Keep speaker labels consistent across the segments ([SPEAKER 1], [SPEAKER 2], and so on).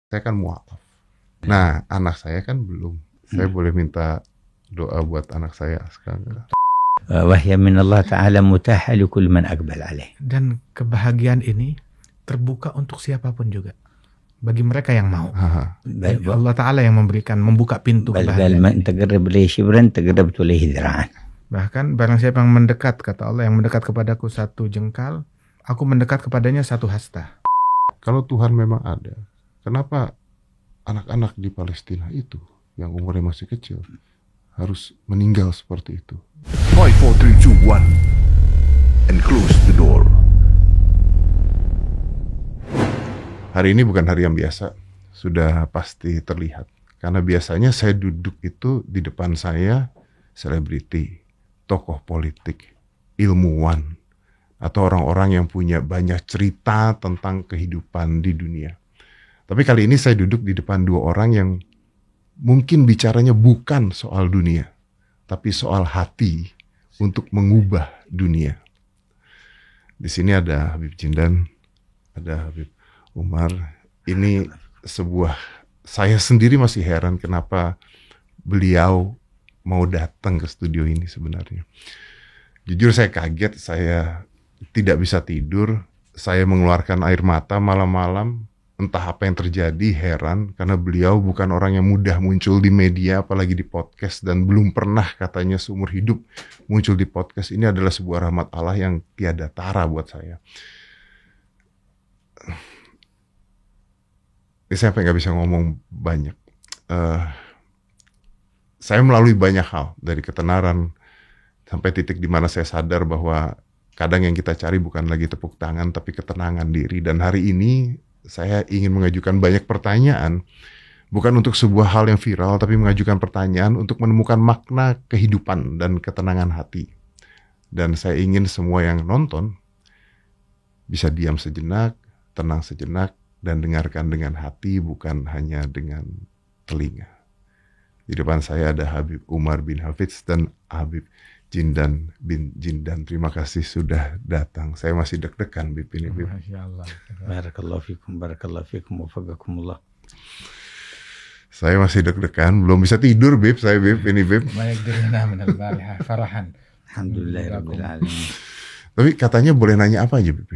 [SPEAKER 1] Saya kan mualaf. Nah, anak saya kan belum. Saya boleh minta doa buat anak saya sekarang.
[SPEAKER 2] وهي من الله تعالى متاحة لكل من أقبل عليه.
[SPEAKER 3] Dan kebahagiaan ini terbuka untuk siapapun juga. Bagi mereka yang mau. Allah Ta'ala yang membuka pintu kebahagiaan.
[SPEAKER 2] من تقرب إليه شبرا تقربت إليه ذراعا.
[SPEAKER 3] Bahkan barang siapa yang mendekat, kata Allah, yang mendekat kepadaku satu jengkal, aku mendekat kepadanya satu hasta.
[SPEAKER 1] Kalau Tuhan memang ada, kenapa anak-anak di Palestina itu yang umurnya masih kecil harus meninggal seperti itu?
[SPEAKER 4] 5, 4, 3, 2, 1 and close the door.
[SPEAKER 1] Hari ini bukan hari yang biasa, sudah pasti terlihat. Karena biasanya saya duduk itu di depan saya selebriti, tokoh politik, ilmuwan, atau orang-orang yang punya banyak cerita tentang kehidupan di dunia. Tapi kali ini saya duduk di depan dua orang yang mungkin bicaranya bukan soal dunia, tapi soal hati untuk mengubah dunia. Di sini ada Habib Jindan, ada Habib Umar. Ini sebuah, saya sendiri masih heran kenapa beliau mau datang ke studio ini sebenarnya. Jujur saya kaget, saya tidak bisa tidur, saya mengeluarkan air mata malam-malam. Entah apa yang terjadi, heran, karena beliau bukan orang yang mudah muncul di media, apalagi di podcast, dan belum pernah katanya seumur hidup muncul di podcast. Ini adalah sebuah rahmat Allah yang tiada tara buat saya. Ini saya sampai nggak bisa ngomong banyak. Saya melalui banyak hal, dari ketenaran sampai titik di mana saya sadar bahwa kadang yang kita cari bukan lagi tepuk tangan, tapi ketenangan diri. Dan hari ini saya ingin mengajukan banyak pertanyaan, bukan untuk sebuah hal yang viral, tapi mengajukan pertanyaan untuk menemukan makna kehidupan dan ketenangan hati. Dan saya ingin semua yang nonton bisa diam sejenak, tenang sejenak, dan dengarkan dengan hati, bukan hanya dengan telinga. Di depan saya ada Habib Umar bin Hafidz dan Habib Jindan bin Jindan. Terima kasih sudah datang. Saya masih deg-degan, Bib, ini, Bib.
[SPEAKER 2] Barakallahu fikum, wafaqakumullah.
[SPEAKER 1] Saya masih deg-degan, belum bisa tidur, Bib. Saya, Bib, ini, Bib.
[SPEAKER 2] Alhamdulillahirabbil alamin.
[SPEAKER 1] Tapi katanya boleh nanya apa aja, Bib?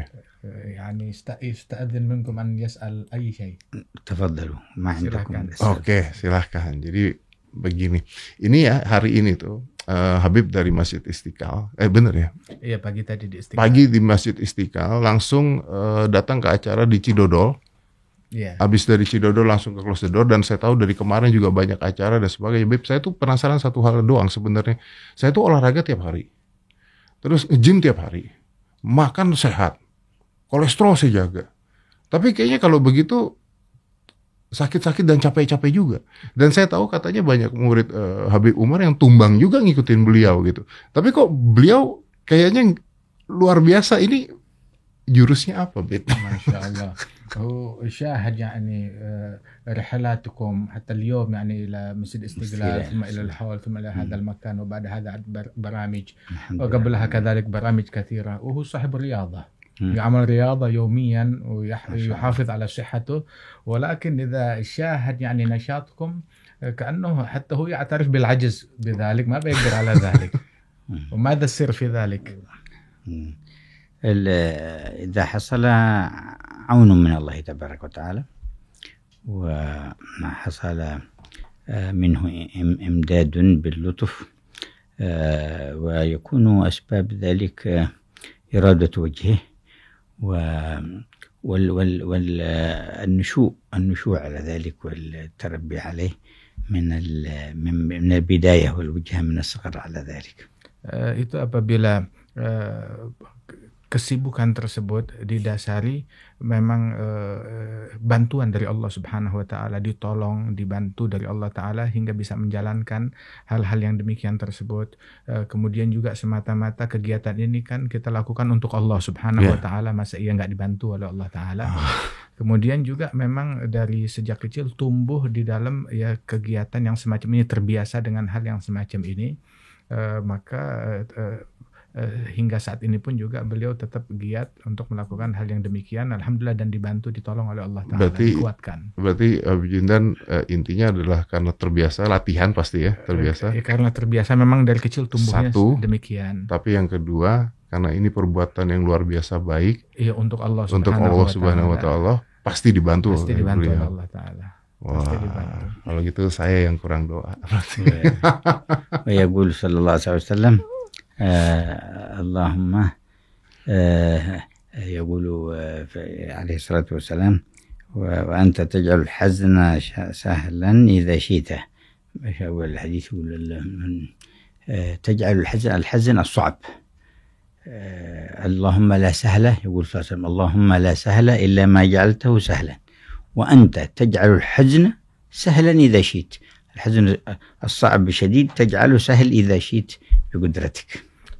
[SPEAKER 3] يعني يستأذن منكم أن يسأل أي شيء.
[SPEAKER 2] تفضلوا ما عندكم.
[SPEAKER 1] Oke, silahkan. Jadi begini, ini ya hari ini tuh Habib dari Masjid Istiqlal, bener ya?
[SPEAKER 3] Iya, pagi tadi di Istiqlal.
[SPEAKER 1] Pagi di Masjid Istiqlal, langsung datang ke acara di Cidodol.
[SPEAKER 3] Iya.
[SPEAKER 1] Habis dari Cidodol langsung ke Close the Door, dan saya tahu dari kemarin juga banyak acara dan sebagainya. Habib, saya tuh penasaran satu hal doang sebenarnya. Saya tuh olahraga tiap hari, terus gym tiap hari, makan sehat, kolesterol saya jaga. Tapi kayaknya kalau begitu sakit-sakit dan capek-capek juga. Dan saya tahu katanya banyak murid Habib Umar yang tumbang juga ngikutin beliau gitu. Tapi kok beliau kayaknya luar biasa. Ini jurusnya apa, Bib?
[SPEAKER 3] Masya Allah. هو شاهد يعني رحلاتكم حتى اليوم يعني إلى مسجد استقلال ثم إلى الحول ثم إلى هذا المكان وبعد هذا برامج وقبلها كذلك برامج كثيرة وهو صاحب الرياضة يعمل رياضة يوميا ويحافظ على صحته ولكن إذا شاهد يعني نشاطكم كأنه حتى هو يعترف بالعجز بذلك ما بيقدر على ذلك وماذا السر في ذلك؟
[SPEAKER 2] إذا حصل عون من الله تبارك وتعالى وما حصل منه إمداد باللطف ويكون أسباب ذلك إرادة وجهه والنشوء على ذلك والتربي عليه من البداية والوجهة من الصغر على ذلك.
[SPEAKER 3] Itu apabila kesibukan tersebut didasari memang bantuan dari Allah Subhanahu wa taala, ditolong, dibantu dari Allah taala hingga bisa menjalankan hal-hal yang demikian tersebut. Kemudian juga semata-mata kegiatan ini kan kita lakukan untuk Allah Subhanahu wa taala, masa ia nggak dibantu oleh Allah taala. Kemudian juga memang dari sejak kecil tumbuh di dalam ya kegiatan yang semacam ini, terbiasa dengan hal yang semacam ini. Maka hingga saat ini pun juga beliau tetap giat untuk melakukan hal yang demikian. Alhamdulillah, dan dibantu, ditolong oleh Allah Ta'ala, dikuatkan.
[SPEAKER 1] Berarti Habib Jindan intinya adalah karena terbiasa, latihan pasti ya, terbiasa.
[SPEAKER 3] Karena terbiasa, memang dari kecil tumbuhnya demikian.
[SPEAKER 1] Tapi yang kedua, karena ini perbuatan yang luar biasa baik.
[SPEAKER 3] Iya, untuk Allah
[SPEAKER 1] Subhanahu wa Ta'ala, pasti dibantu
[SPEAKER 3] oleh Allah Ta'ala.
[SPEAKER 1] Wah, kalau gitu saya yang kurang doa.
[SPEAKER 2] ويقول صلى الله عليه وسلم اللهم يقول عليه الصلاة والسلام وأنت تجعل الحزن سهلا إذا شئته. الحديث يقول تجعل الحزن الصعب. اللهم لا سهلة، يقول صلى الله عليه وسلم اللهم لا سهلة إلا ما جعلته سهلا وأنت تجعل الحزن سهلا إذا شئت. الحزن الصعب شديد تجعله سهل إذا شئت بقدرتك.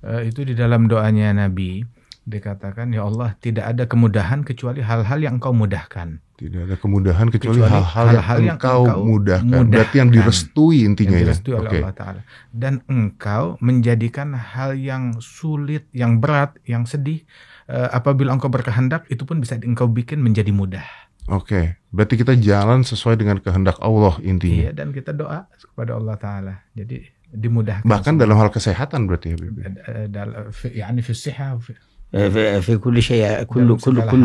[SPEAKER 3] Itu di dalam doanya Nabi dikatakan, ya Allah, tidak ada kemudahan kecuali hal-hal yang Engkau mudahkan.
[SPEAKER 1] Tidak ada kemudahan kecuali hal-hal yang Engkau mudahkan. Berarti yang direstui intinya,
[SPEAKER 3] yang direstui oleh Allah Ta'ala. Dan Engkau menjadikan hal yang sulit, yang berat, yang sedih, apabila Engkau berkehendak, itu pun bisa Engkau bikin menjadi mudah.
[SPEAKER 1] Oke, berarti kita jalan sesuai dengan kehendak Allah intinya.
[SPEAKER 3] Iya, dan kita doa kepada Allah Ta'ala. Jadi dimudahkan.
[SPEAKER 1] Bahkan dalam hal kesehatan berarti ya, Bibi?
[SPEAKER 3] يعني في الصحة
[SPEAKER 2] في كل شيء، كل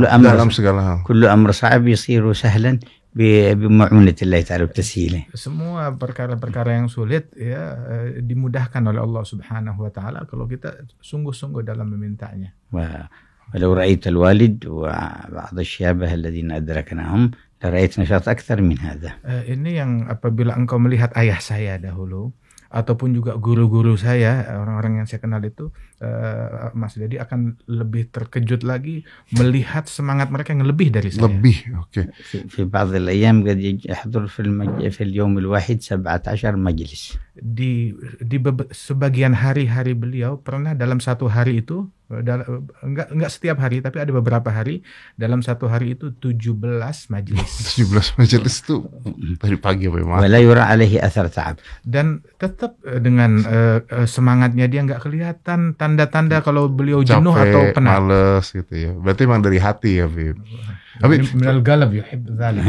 [SPEAKER 2] أمر،
[SPEAKER 1] dalam segala hal.
[SPEAKER 2] كل أمر صعب يصير سهلا بمعونة الله تعالى وتسهيله.
[SPEAKER 3] Semua perkara-perkara yang sulit ya dimudahkan oleh Allah Subhanahu wa Ta'ala kalau kita sungguh-sungguh dalam memintanya.
[SPEAKER 2] ولو رأيت الوالد وبعض الشيابة الذين أدركناهم لرأيت نشاط أكثر من هذا.
[SPEAKER 3] Ini yang apabila engkau melihat ayah saya dahulu ataupun juga guru-guru saya, orang-orang yang saya kenal itu, Mas Dedi akan lebih terkejut lagi melihat semangat mereka yang lebih dari saya.
[SPEAKER 1] Lebih, oke.
[SPEAKER 2] في بعض الأيام قد يحضر في اليوم الواحد 17 مجلس.
[SPEAKER 3] Di sebagian hari-hari beliau pernah dalam satu hari itu, enggak setiap hari, tapi ada beberapa hari dalam satu hari itu 17 majelis.
[SPEAKER 1] 17 majelis itu dari pagi sampai malam.
[SPEAKER 2] ولا يرى عليه أثر تعب.
[SPEAKER 3] Dan tetap dengan semangatnya dia nggak kelihatan tanda-tanda kalau beliau jenuh
[SPEAKER 1] capek,
[SPEAKER 3] atau penat.
[SPEAKER 1] males gitu ya. Berarti memang dari hati ya, Bib.
[SPEAKER 3] من القلب يحب ذلك.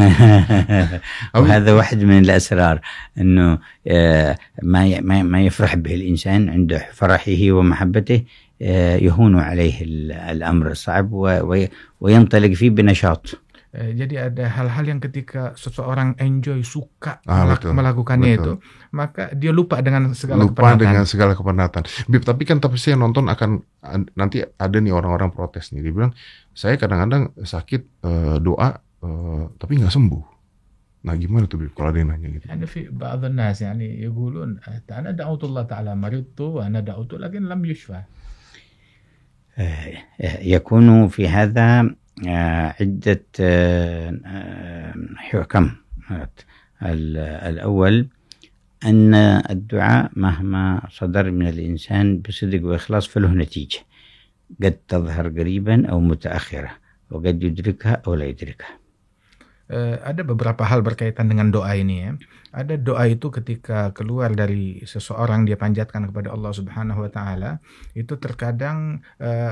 [SPEAKER 2] وهذا واحد من الأسرار إنه ما يفرح به الإنسان عند فرحه ومحبته يهون عليه الأمر الصعب وينطلق فيه بنشاط.
[SPEAKER 3] Jadi ada hal-hal yang ketika seseorang enjoy, suka
[SPEAKER 1] betul.
[SPEAKER 3] melakukannya itu, maka dia lupa dengan segala kepenatan.
[SPEAKER 1] Bib, tapi saya nonton akan nanti ada nih orang-orang protes nih, dia bilang saya kadang-kadang sakit doa tapi nggak sembuh. Nah gimana tuh Bib kalau ada yang nanya gitu?
[SPEAKER 3] يعني في بعض الناس يعني يقولون أنا دعوت الله تعالى مرضت وأنا دعوت لكن لم يشفى.
[SPEAKER 2] يكون في هذا عدة حكم. الأول أن الدعاء مهما صدر من الإنسان بصدق وإخلاص فله نتيجة قد تظهر قريبا أو متأخرة وقد يدركها أو لا يدركها.
[SPEAKER 3] Ada beberapa hal berkaitan dengan doa ini ya. Ada doa itu ketika keluar dari seseorang dia panjatkan kepada Allah Subhanahu wa Ta'ala, itu terkadang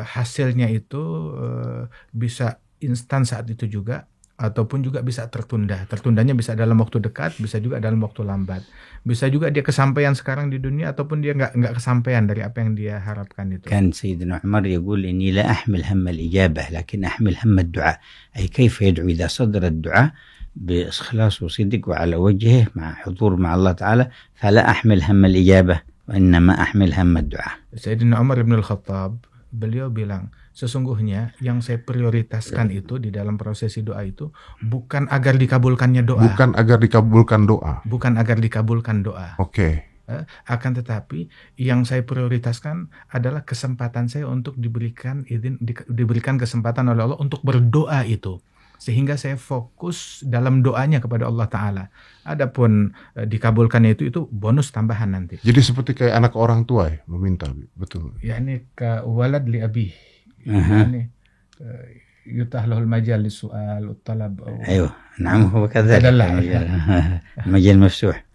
[SPEAKER 3] hasilnya itu bisa instan saat itu juga, ataupun juga bisa tertunda. Tertundanya bisa dalam waktu dekat, bisa juga dalam waktu lambat. Bisa juga dia kesampaian sekarang di dunia, ataupun dia nggak kesampaian dari apa yang dia harapkan itu.
[SPEAKER 2] كان سيدنا عمر يقول إني لا أحمل هم الإجابة لكن أحمل هم الدعاء. أي كيف يدعو إذا صدر الدعاء بإخلاص وصدق وعلى وجهه مع حضور مع الله تعالى فلا أحمل هم الإجابة وإنما أحمل هم الدعاء.
[SPEAKER 3] Sayyidina Umar ibn al-Khattab, beliau bilang, sesungguhnya yang saya prioritaskan itu di dalam prosesi doa itu bukan agar dikabulkannya doa.
[SPEAKER 1] Bukan agar dikabulkan doa.
[SPEAKER 3] Bukan agar dikabulkan doa.
[SPEAKER 1] Oke.
[SPEAKER 3] Akan tetapi yang saya prioritaskan adalah kesempatan saya untuk diberikan kesempatan oleh Allah untuk berdoa itu. Sehingga saya fokus dalam doanya kepada Allah Ta'ala. Adapun dikabulkannya itu bonus tambahan nanti.
[SPEAKER 1] Jadi seperti kayak anak orang tua ya, meminta, betul.
[SPEAKER 3] Ya ini ka walad li abih. يعني يتاح له المجال للسؤال والطلب.
[SPEAKER 2] أيوه نعم هو كذلك. المجال مفتوح.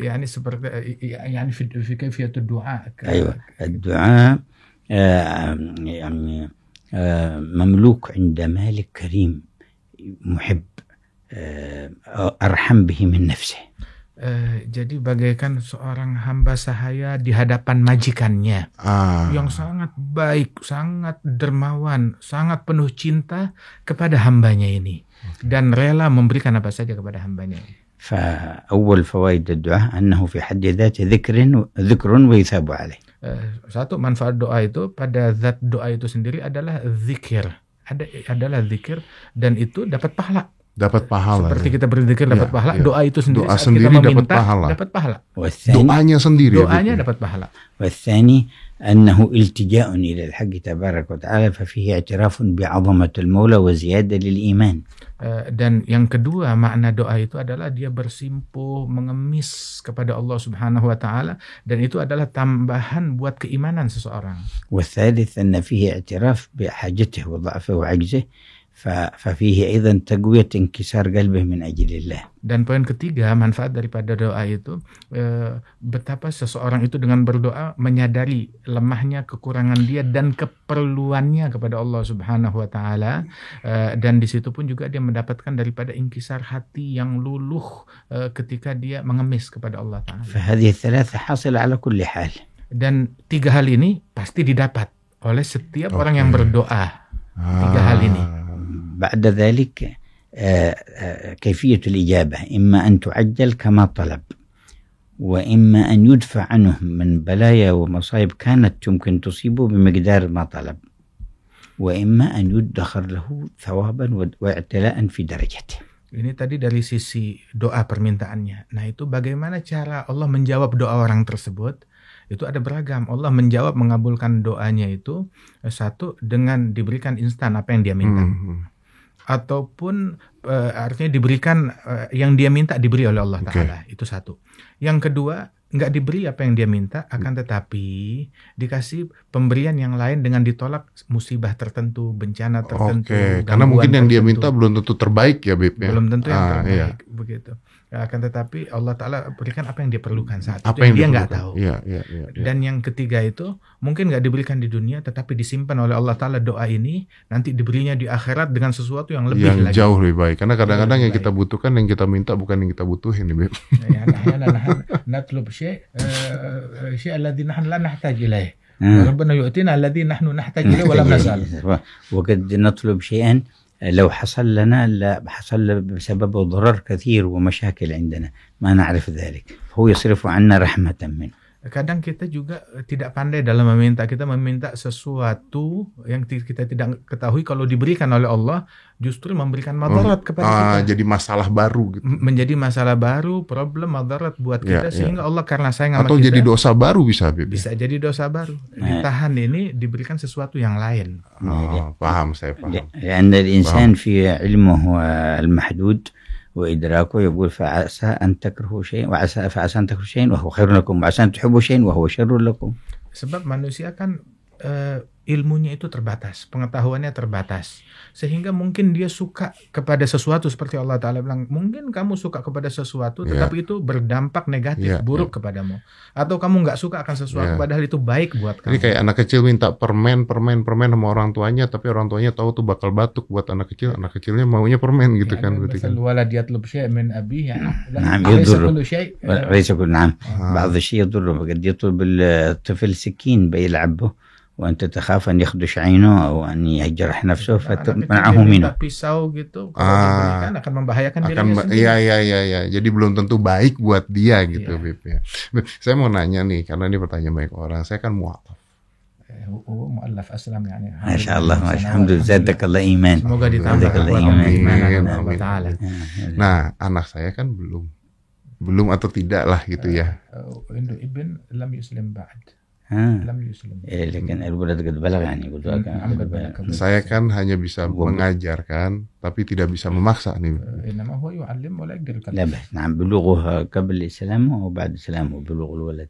[SPEAKER 3] يعني seperti يعني في كيفية الدعاء.
[SPEAKER 2] أيوه الدعاء يعني مملوك عند مالك كريم محب أرحم به من نفسه.
[SPEAKER 3] Jadi bagaikan seorang hamba sahaya di hadapan majikannya yang sangat baik, sangat dermawan, sangat penuh cinta kepada hambanya ini dan rela memberikan apa saja kepada hambanya ini.
[SPEAKER 2] فأول فوائد الدعاء أنه في حد ذاته ذكر ويثاب عليه.
[SPEAKER 3] Satu manfaat doa itu pada zat doa itu sendiri adalah zikir, adalah zikir dan itu dapat pahala.
[SPEAKER 1] Dapat pahala.
[SPEAKER 3] Seperti kita berzikir dapat pahala, doa itu sendiri
[SPEAKER 1] doa
[SPEAKER 3] saat
[SPEAKER 1] sendiri
[SPEAKER 3] kita meminta
[SPEAKER 1] dapat pahala.
[SPEAKER 2] Doanya
[SPEAKER 1] sendiri.
[SPEAKER 3] Doanya dapat pahala.
[SPEAKER 2] والثاني أنه التجاء إلى الحق تبارك وتعالى ففيه اعتراف بعظمة المولى وزيادة للإيمان.
[SPEAKER 3] Dan yang kedua makna doa itu adalah dia bersimpuh mengemis kepada Allah Subhanahu wa taala dan itu adalah tambahan buat keimanan seseorang.
[SPEAKER 2] والثالث أن فيه اعتراف بحاجته وضعفه وعجزه ففيه أيضا تقوية انكسار قلبه من أجل الله.
[SPEAKER 3] Dan poin ketiga manfaat daripada doa itu betapa seseorang itu dengan berdoa menyadari lemahnya, kekurangan dia dan keperluannya kepada Allah Subhanahu wa taala dan di situ pun juga dia mendapatkan daripada inkisar hati yang luluh ketika dia mengemis kepada Allah taala.
[SPEAKER 2] فهذه الثلاثة حاصلة على كل حال.
[SPEAKER 3] Dan tiga hal ini pasti didapat oleh setiap orang yang berdoa. Tiga hal ini.
[SPEAKER 2] بعد ذلك كيفية الإجابة إما أن تعجل كما طلب وإما أن يدفع عنه من بلايا ومصائب كانت يمكن تصيبه بمقدار ما طلب وإما أن يدخر له ثوابا واعتلاء في درجته.
[SPEAKER 3] Ini tadi dari sisi doa permintaannya. Nah itu bagaimana cara Allah menjawab doa orang tersebut? Itu ada beragam. Allah menjawab mengabulkan doanya itu satu dengan diberikan instan apa yang dia minta. Ataupun artinya diberikan yang dia minta diberi oleh Allah Ta'ala. Itu satu. Yang kedua, nggak diberi apa yang dia minta, akan tetapi dikasih pemberian yang lain dengan ditolak musibah tertentu, bencana tertentu.
[SPEAKER 1] Karena mungkin yang dia minta belum tentu terbaik ya, Beb.
[SPEAKER 3] Belum tentu yang terbaik, begitu. Akan tetapi Allah Ta'ala berikan apa yang dia perlukan saat itu yang dia nggak tahu. Dan yang ketiga itu mungkin nggak diberikan di dunia tetapi disimpan oleh Allah Ta'ala doa ini nanti diberinya di akhirat dengan sesuatu yang lebih
[SPEAKER 1] yang
[SPEAKER 3] lagi.
[SPEAKER 1] Jauh lebih baik. Karena kadang-kadang yang kita butuhkan, yang kita minta bukan yang kita butuhin nih, Beb.
[SPEAKER 3] نطلب شيء الذي نحن لا نحتاج إليه وربنا يؤتينا الذي نحن نحتاج إليه ولا نسأل.
[SPEAKER 2] وقد نطلب شيئا لو حصل لنا لا حصل بسبب ضرر كثير ومشاكل عندنا ما نعرف ذلك هو يصرف عنا رحمة منه.
[SPEAKER 3] Kadang kita juga tidak pandai dalam meminta. Kita meminta sesuatu yang kita tidak ketahui kalau diberikan oleh Allah justru memberikan madarat kepada kita.
[SPEAKER 1] Jadi masalah baru gitu.
[SPEAKER 3] Menjadi masalah baru, problem, madarat buat kita sehingga Allah karena sayang sama
[SPEAKER 1] atau
[SPEAKER 3] kita.
[SPEAKER 1] Atau jadi dosa baru bisa, Beb.
[SPEAKER 3] Bisa jadi dosa baru. Ditahan ini diberikan sesuatu yang lain.
[SPEAKER 1] Paham, saya paham.
[SPEAKER 2] لأن الإنسان في علمه المحدود وإدراكه يقول فعسى أن تكرهوا شيئا فعسى أن تكرهوا شيئا وهو خير لكم وعسى أن تحبوا شيئا وهو شر لكم.
[SPEAKER 3] Sebab manusia kan ilmunya itu terbatas, pengetahuannya terbatas. Sehingga mungkin dia suka kepada sesuatu seperti Allah Ta'ala bilang, mungkin kamu suka kepada sesuatu tetapi itu berdampak negatif, buruk kepadamu. Atau kamu nggak suka akan sesuatu padahal itu baik buat kamu.
[SPEAKER 1] Ini kayak anak kecil minta permen sama orang tuanya, tapi orang tuanya tahu tuh bakal batuk buat anak kecilnya maunya permen gitu kan.
[SPEAKER 3] مثل ولد يطلب شيء من أبيه
[SPEAKER 2] نعم يضر ليس كل نعم بعض الشيء يضر قد يطلب الطفل سكين بيلعب به وأنت تخاف أن يخدش عينه أو أن يجرح نفسه فتمنعه منه.
[SPEAKER 3] Pisau gitu, kalau diberikan akan membahayakan dirinya sendiri.
[SPEAKER 1] Iya. Jadi belum tentu baik buat dia gitu, Beb. Saya mau nanya nih, karena ini pertanyaan banyak orang. Saya kan mu'alaf.
[SPEAKER 3] مؤلف أسلم يعني.
[SPEAKER 2] ما شاء الله الحمد لله زادك الله إيمان.
[SPEAKER 3] Semoga ditambah
[SPEAKER 1] iman. Nah, anak saya kan belum atau tidak lah gitu ya.
[SPEAKER 3] Ibn lam yuslim ba'd.
[SPEAKER 2] لكن الولد قد بلغ يعني
[SPEAKER 1] saya kan hanya bisa mengajarkan tapi tidak bisa memaksa nih.
[SPEAKER 3] إنما هو يعلم ولا يقدر.
[SPEAKER 2] لا بس نعم بلوغه قبل الإسلام وبعد الإسلام بلوغ الولد.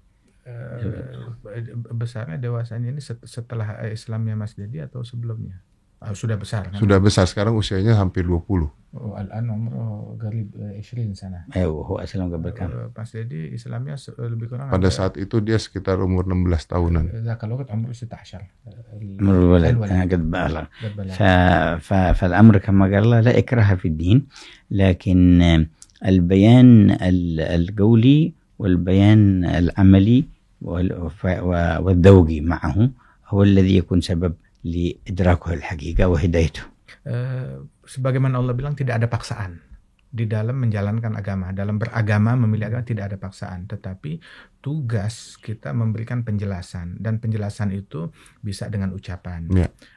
[SPEAKER 3] Besarnya dewasanya ini setelah Islamnya Mas Dedi atau sebelumnya? sudah besar kan?
[SPEAKER 1] Sudah besar, sekarang usianya hampir 20.
[SPEAKER 3] الآن عمره قريب 20 سنة.
[SPEAKER 2] وهو أسلم قبل كم؟
[SPEAKER 3] Pas jadi Islamnya lebih kurang
[SPEAKER 1] Pada saat itu dia sekitar umur 16 tahunan.
[SPEAKER 3] ذاك الوقت عمره 16.
[SPEAKER 2] عمر الولد قد بلغ. فالأمر كما قال الله لا إكراه في الدين، لكن البيان القولي والبيان العملي والذوقي معه هو الذي يكون سبب لإدراكه الحقيقة وهدايته.
[SPEAKER 3] Sebagaimana Allah bilang, tidak ada paksaan di dalam menjalankan agama, dalam beragama, memilih agama tidak ada paksaan, tetapi tugas kita memberikan penjelasan, dan penjelasan itu bisa dengan ucapan,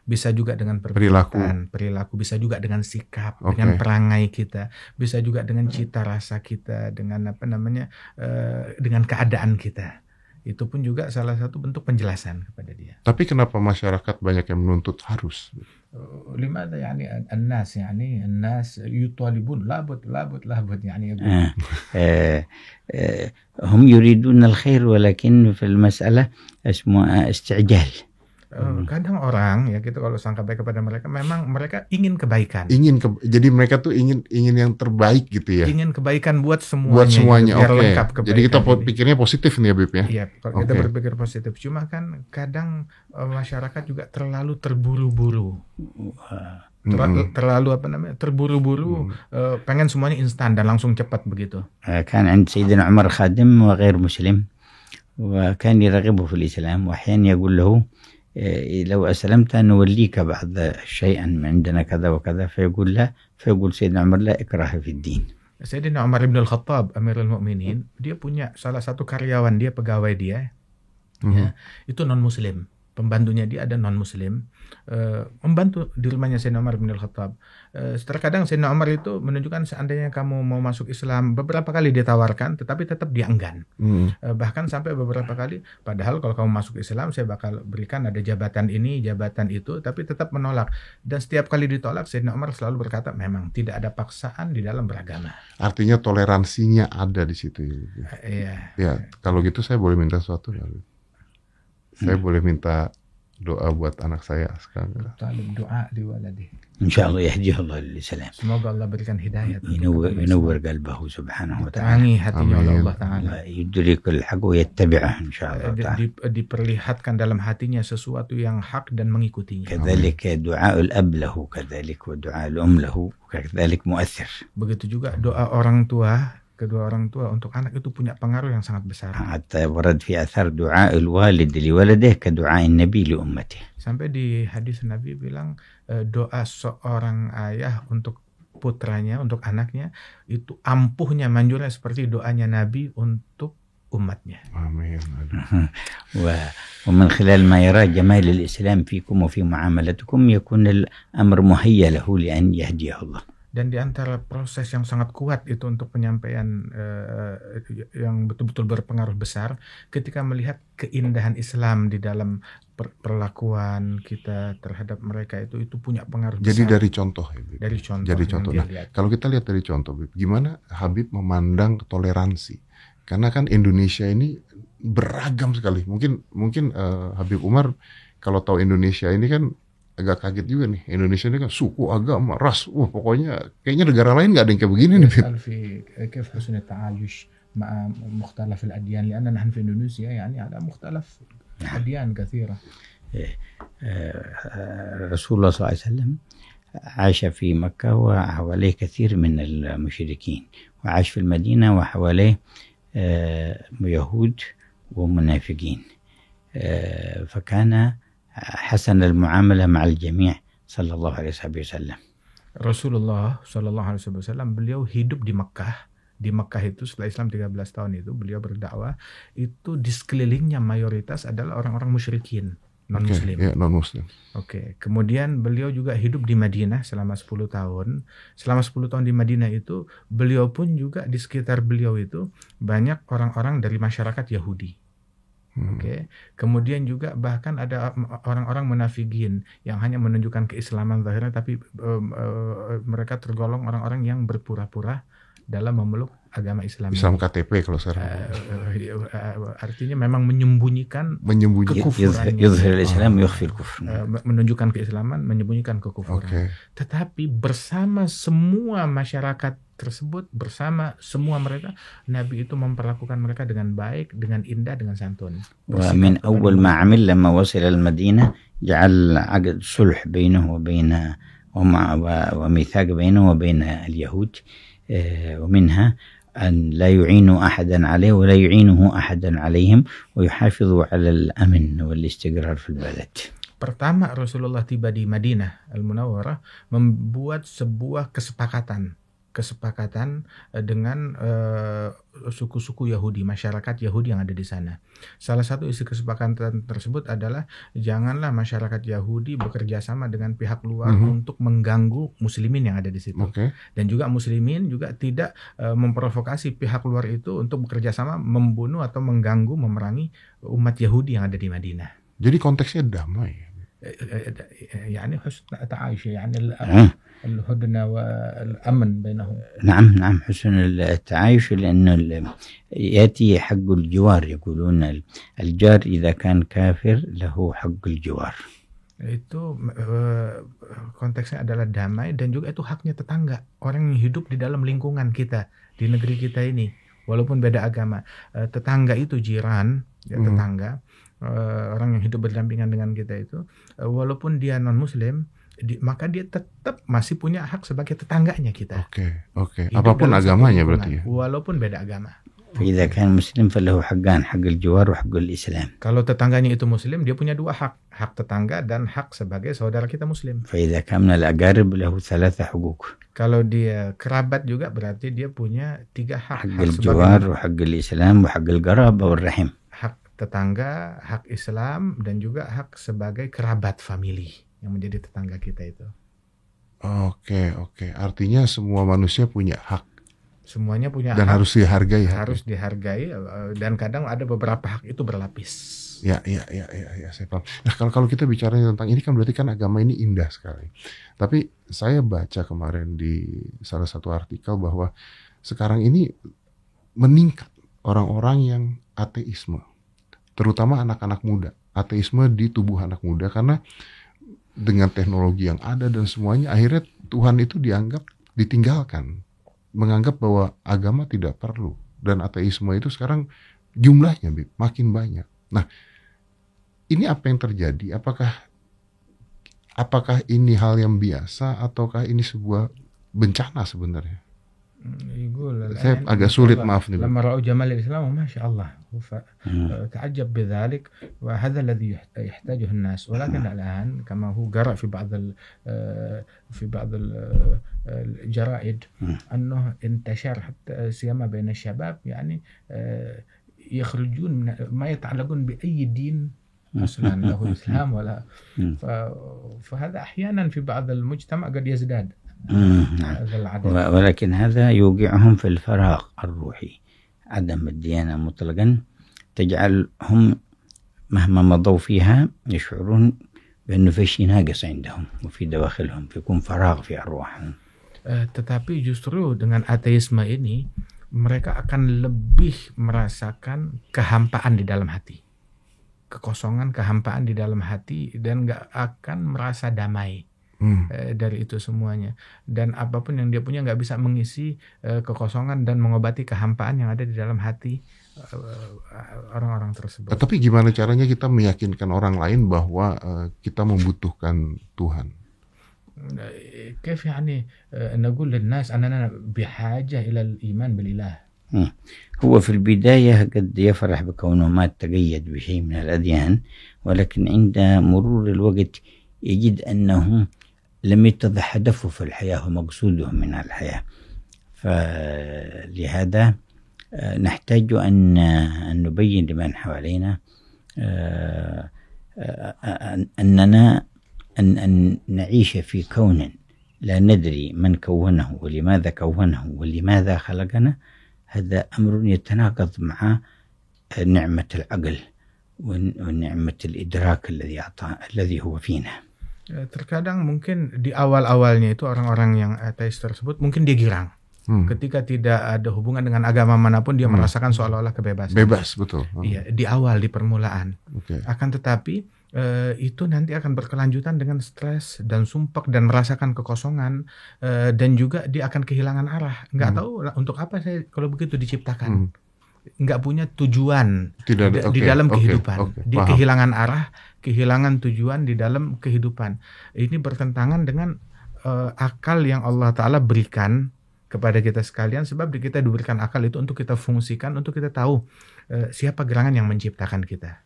[SPEAKER 3] bisa juga dengan perilaku, bisa juga dengan sikap, dengan perangai kita, bisa juga dengan cita rasa kita, dengan dengan keadaan kita. Itu pun juga salah satu bentuk penjelasan kepada dia.
[SPEAKER 1] Tapi kenapa masyarakat banyak yang menuntut harus?
[SPEAKER 3] لماذا يعني الناس يطالبون لابد يعني يقول
[SPEAKER 2] هم يريدون الخير ولكن في المسألة اسمه استعجال.
[SPEAKER 3] Kadang orang ya gitu, kalau sangka baik kepada mereka, memang mereka ingin kebaikan.
[SPEAKER 1] Jadi mereka tuh ingin yang terbaik gitu ya.
[SPEAKER 3] Ingin kebaikan buat semuanya.
[SPEAKER 1] Buat semuanya,
[SPEAKER 3] biar lengkap kebaikan.
[SPEAKER 1] Jadi kita pikirnya positif nih ya, Bib ya.
[SPEAKER 3] Iya, kalau kita berpikir positif. Cuma kan kadang masyarakat juga terlalu terburu-buru. Terlalu terburu-buru, pengen semuanya instan dan langsung cepat begitu.
[SPEAKER 2] كان عند سيدنا عمر خادم وغير مسلم وكان يرغبه في الإسلام وأحيانا يقول له لو أسلمت نوليك بعض شيئا عندنا كذا وكذا، فيقول لا، فيقول سيدنا عمر لا إكراه في الدين.
[SPEAKER 3] Sayyidina Umar bin Al-Khattab Amirul Mukminin, dia punya salah satu karyawan dia, pegawai dia, ya, itu non-muslim. Pembantunya dia ada non-muslim, membantu di rumahnya Sayyidina Umar bin Al-Khattab. Terkadang Sayyidina Umar itu menunjukkan, seandainya kamu mau masuk Islam, beberapa kali ditawarkan, tetapi tetap dia enggan. Bahkan sampai beberapa kali, padahal kalau kamu masuk Islam, saya bakal berikan ada jabatan ini, jabatan itu, tapi tetap menolak. Dan setiap kali ditolak, Sayyidina Umar selalu berkata, memang tidak ada paksaan di dalam beragama.
[SPEAKER 1] Artinya toleransinya ada di situ.
[SPEAKER 3] Iya.
[SPEAKER 1] Ya, kalau gitu saya boleh minta sesuatu nggak? Saya boleh minta doa buat anak saya sekarang.
[SPEAKER 3] Talib doa di waladi.
[SPEAKER 2] Insyaallah yahdihi Allah lil-Islam.
[SPEAKER 3] Semoga Allah berikan hidayah.
[SPEAKER 2] ينور قلبه سبحانه وتعالى.
[SPEAKER 3] Terangi hatinya oleh Allah Taala.
[SPEAKER 2] يدرك الحق ويتبعه insyaallah.
[SPEAKER 3] Diperlihatkan dalam hatinya sesuatu yang hak dan mengikutinya.
[SPEAKER 2] كذلك دعاء الأب له كذلك ودعاء الأم له كذلك مؤثر.
[SPEAKER 3] Begitu juga doa orang tua, kedua orang tua untuk anak itu punya pengaruh yang sangat besar.
[SPEAKER 2] حتى ورد في أثر دعاء الوالد لولده كدعاء النبي لأمته.
[SPEAKER 3] Sampai di hadis Nabi bilang doa seorang ayah untuk putranya, untuk anaknya, itu ampuhnya, manjurnya seperti doanya Nabi untuk umatnya.
[SPEAKER 1] Amin.
[SPEAKER 2] ومن خلال ما يرى جمال الإسلام فيكم وفي معاملتكم يكون الأمر مهيأ له لأن يهديه الله.
[SPEAKER 3] Dan di antara proses yang sangat kuat itu untuk penyampaian yang betul-betul berpengaruh besar, ketika melihat keindahan Islam di dalam perlakuan kita terhadap mereka, itu punya pengaruh besar.
[SPEAKER 1] Jadi dari contoh ya, Bib?
[SPEAKER 3] Dari contoh.
[SPEAKER 1] Nah, kalau kita lihat dari contoh, Bib, gimana Habib memandang toleransi? Karena kan Indonesia ini beragam sekali. Mungkin Habib Umar kalau tahu Indonesia ini kan agak kaget juga nih. Indonesia ini kan suku, agama, ras. Pokoknya kayaknya negara lain nggak ada yang kayak begini nih.
[SPEAKER 3] كيف حسن التعايش مع مختلف الأديان لأن نحن في إندونيسيا يعني على مختلف أديان كثيرة.
[SPEAKER 2] رسول الله صلى الله عليه وسلم عاش في مكة وحواليه كثير من المشركين، وعاش في المدينة وحواليه يهود ومنافقين، فكان حسن المعاملة مع الجميع صلى الله عليه وسلم.
[SPEAKER 3] Rasulullah Shallallahu Alaihi Wasallam beliau hidup di Mekah. Di Mekah itu setelah Islam 13 tahun itu beliau berdakwah, itu di sekelilingnya mayoritas adalah orang-orang musyrikin, non-muslim.
[SPEAKER 1] Okay, non-muslim.
[SPEAKER 3] Oke. Kemudian beliau juga hidup di Madinah selama 10 tahun. Selama 10 tahun di Madinah itu beliau pun juga di sekitar beliau itu banyak orang-orang dari masyarakat Yahudi. Oke. Kemudian juga bahkan ada orang-orang munafikin yang hanya menunjukkan keislaman zahirnya, tapi mereka tergolong orang-orang yang berpura-pura dalam memeluk agama Islam.
[SPEAKER 1] Islam KTP kalau sekarang.
[SPEAKER 3] Artinya memang menyembunyikan kekufuran.
[SPEAKER 2] Yudhhir al-Islam yukhfil kufr.
[SPEAKER 3] Menunjukkan keislaman, menyembunyikan kekufuran.
[SPEAKER 1] Okay.
[SPEAKER 3] Tetapi bersama semua masyarakat tersebut, bersama semua mereka, Nabi itu memperlakukan mereka dengan baik, dengan indah, dengan santun.
[SPEAKER 2] Wa min awwal ma 'amil lamma wasala al-Madinah ja'al 'aqd sulh bainahu wa baina وميثاق بينه وبين اليهود ومنها أن لا يعينوا أحدا عليه ولا يعينه أحدا عليهم ويحافظوا على الأمن والاستقرار في البلد.
[SPEAKER 3] Pertama Rasulullah tiba di Madinah Al-Munawwarah membuat sebuah kesepakatan dengan suku-suku Yahudi, masyarakat Yahudi yang ada di sana. Salah satu isi kesepakatan tersebut adalah janganlah masyarakat Yahudi bekerja sama dengan pihak luar untuk mengganggu muslimin yang ada di situ.
[SPEAKER 1] Okay.
[SPEAKER 3] Dan juga muslimin juga tidak memprovokasi pihak luar itu untuk bekerja sama membunuh atau mengganggu, memerangi umat Yahudi yang ada di Madinah.
[SPEAKER 1] Jadi konteksnya damai.
[SPEAKER 3] يعني حسن التعايش يعني الهدنة والأمن بينهم.
[SPEAKER 2] نعم حسن التعايش لأنه يأتي حق الجوار يقولون الجار إذا كان كافر له حق الجوار.
[SPEAKER 3] Itu konteksnya adalah damai dan juga itu haknya tetangga, orang yang hidup di dalam lingkungan kita di negeri kita ini walaupun beda agama. Tetangga itu jiran, ya, tetangga. Orang yang hidup berdampingan dengan kita itu walaupun dia non muslim maka dia tetap masih punya hak sebagai tetangganya kita.
[SPEAKER 1] Oke. Apapun agamanya berarti ya.
[SPEAKER 3] Walaupun beda agama.
[SPEAKER 2] فإذا كان مسلم فله حقان حق الجوار وحق الإسلام.
[SPEAKER 3] Kalau tetangganya itu muslim dia punya dua hak tetangga dan hak sebagai saudara kita muslim.
[SPEAKER 2] فإذا كان من الأقارب له 3 حقوق.
[SPEAKER 3] Kalau dia kerabat juga berarti dia punya 3 hak.
[SPEAKER 2] حق الجوار وحق الإسلام وحق القرابة والرحم.
[SPEAKER 3] Tetangga, hak Islam, dan juga hak sebagai kerabat famili yang menjadi tetangga kita itu.
[SPEAKER 1] Oke. Artinya semua manusia punya hak.
[SPEAKER 3] Semuanya punya
[SPEAKER 1] dan
[SPEAKER 3] hak.
[SPEAKER 1] Harus dihargai.
[SPEAKER 3] Harus dihargai dan kadang ada beberapa hak itu berlapis.
[SPEAKER 1] Ya, saya paham. Nah, kalau kita bicara tentang ini kan berarti kan agama ini indah sekali. Tapi saya baca kemarin di salah satu artikel bahwa sekarang ini meningkat orang-orang yang ateisme. Terutama anak-anak muda, ateisme di tubuh anak muda karena dengan teknologi yang ada dan semuanya akhirnya Tuhan itu ditinggalkan, menganggap bahwa agama tidak perlu dan ateisme itu sekarang jumlahnya makin banyak. Nah, ini apa yang terjadi? Apakah ini hal yang biasa ataukah ini sebuah bencana sebenarnya? Saya agak sulit maaf nih.
[SPEAKER 3] لما رأوا جمال الإسلام ما شاء الله فتعجب بذلك وهذا الذي يحتاجه الناس ولكن الآن كما هو جرى في بعض الجرائد أنه انتشر حتى سيما بين الشباب يعني يخرجون من ما يتعلقون بأي دين أصلا له الإسلام ولا فهذا أحيانا في بعض المجتمع قد يزداد.
[SPEAKER 2] ولكن هذا يوقعهم في الفراغ الروحي. عدم الديانة مطلقا تجعلهم مهما مضوا فيها يشعرون بأنه في شيء ناقص عندهم وفي دواخلهم يكون فراغ في أرواحهم.
[SPEAKER 3] Tetapi justru dengan ateisme ini mereka akan lebih merasakan kehampaan di dalam hati, kekosongan, kehampaan di dalam hati, dan gak akan merasa damai dari itu semuanya. Dan apapun yang dia punya gak bisa mengisi kekosongan dan mengobati kehampaan yang ada di dalam hati orang-orang tersebut.
[SPEAKER 1] Tapi gimana caranya kita meyakinkan orang lain bahwa kita membutuhkan Tuhan?
[SPEAKER 3] كيف يعني نقول للناس أننا بحاجة إلى الإيمان بالإله؟
[SPEAKER 2] هو في البداية قد يفرح بكونه ما تقيد بشيء من الأديان، ولكن عند مرور الوقت يجد أنه لم يتضح هدفه في الحياة ومقصوده من الحياة. فلهذا نحتاج أن نبين لمن حوالينا أننا أن نعيش في كون لا ندري من كونه ولماذا كونه ولماذا خلقنا. هذا أمر يتناقض مع نعمة العقل ونعمة الإدراك الذي هو فينا.
[SPEAKER 3] Terkadang mungkin di awal-awalnya itu orang-orang yang ateis tersebut mungkin dia girang. Ketika tidak ada hubungan dengan agama manapun, dia merasakan seolah-olah kebebasan.
[SPEAKER 1] Bebas, betul.
[SPEAKER 3] Iya, di awal, di permulaan. Akan tetapi itu nanti akan berkelanjutan dengan stres dan sumpek dan merasakan kekosongan, dan juga dia akan kehilangan arah. Nggak tahu untuk apa saya kalau begitu diciptakan. Nggak punya tujuan di dalam kehidupan. Dia kehilangan arah, kehilangan tujuan di dalam kehidupan. Ini bertentangan dengan akal yang Allah Ta'ala berikan kepada kita sekalian, sebab kita diberikan akal itu untuk kita fungsikan, untuk kita tahu siapa gerangan yang menciptakan kita,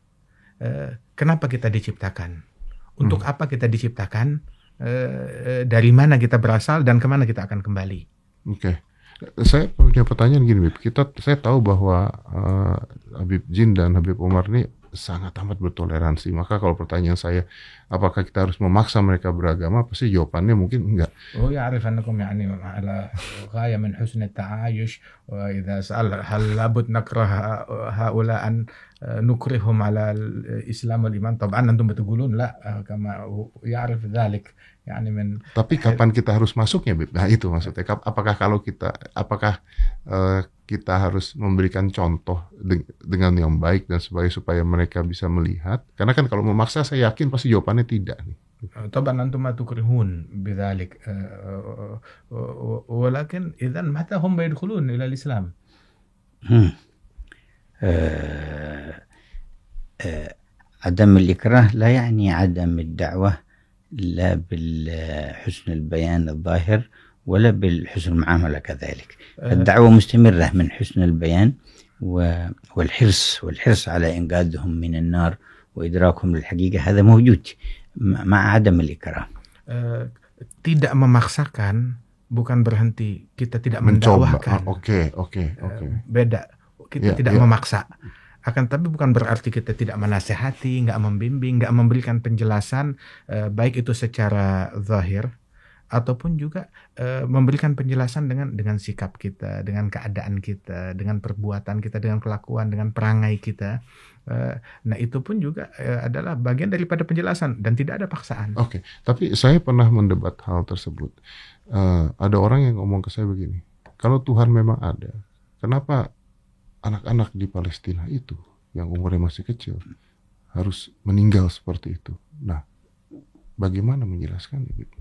[SPEAKER 3] kenapa kita diciptakan, untuk apa kita diciptakan, dari mana kita berasal dan kemana kita akan kembali.
[SPEAKER 1] Saya punya pertanyaan gini, Bib. Saya tahu bahwa Habib Jin dan Habib Umar ini sangat amat bertoleransi. Maka kalau pertanyaan saya, apakah kita harus memaksa mereka beragama? Pasti jawabannya mungkin enggak.
[SPEAKER 3] يعرف أنكم يعني على غاية من حسن التعايش، وإذا سأل هل لابد نكره هؤلاء أن نكرههم على الإسلام والإيمان، طبعا أنتم بتقولون لا كما يعرف ذلك يعني من. Tapi
[SPEAKER 1] kapan kita harus masuknya, Bib? Nah itu maksudnya. Apakah kita harus memberikan contoh dengan yang baik dan supaya mereka bisa melihat? Karena kan kalau memaksa saya yakin pasti jawabannya tidak nih.
[SPEAKER 3] طبعا أنتم ما تكرهون بذلك، ولكن إذا متى هم يدخلون إلى الإسلام؟
[SPEAKER 2] عدم الإكراه لا يعني عدم الدعوة، لا بالحسن البيان الظاهر ولا بالحسن المعاملة كذلك. الدعوة مستمرة من حسن البيان والحرص على إنقاذهم من النار وإدراكهم للحقيقة، هذا موجود مع عدم الإكراه.
[SPEAKER 3] Tidak memaksakan bukan berhenti kita tidak mendakwahkan. Beda. Kita tidak memaksa. Akan tapi bukan berarti kita tidak menasehati, nggak membimbing, nggak memberikan penjelasan, baik itu secara zahir ataupun juga memberikan penjelasan dengan sikap kita, dengan keadaan kita, dengan perbuatan kita, dengan kelakuan, dengan perangai kita. Nah itu pun juga adalah bagian daripada penjelasan dan tidak ada paksaan.
[SPEAKER 1] Tapi saya pernah mendebat hal tersebut. Ada orang yang ngomong ke saya begini, kalau Tuhan memang ada, kenapa anak-anak di Palestina itu yang umurnya masih kecil harus meninggal seperti itu? Nah, bagaimana menjelaskan itu?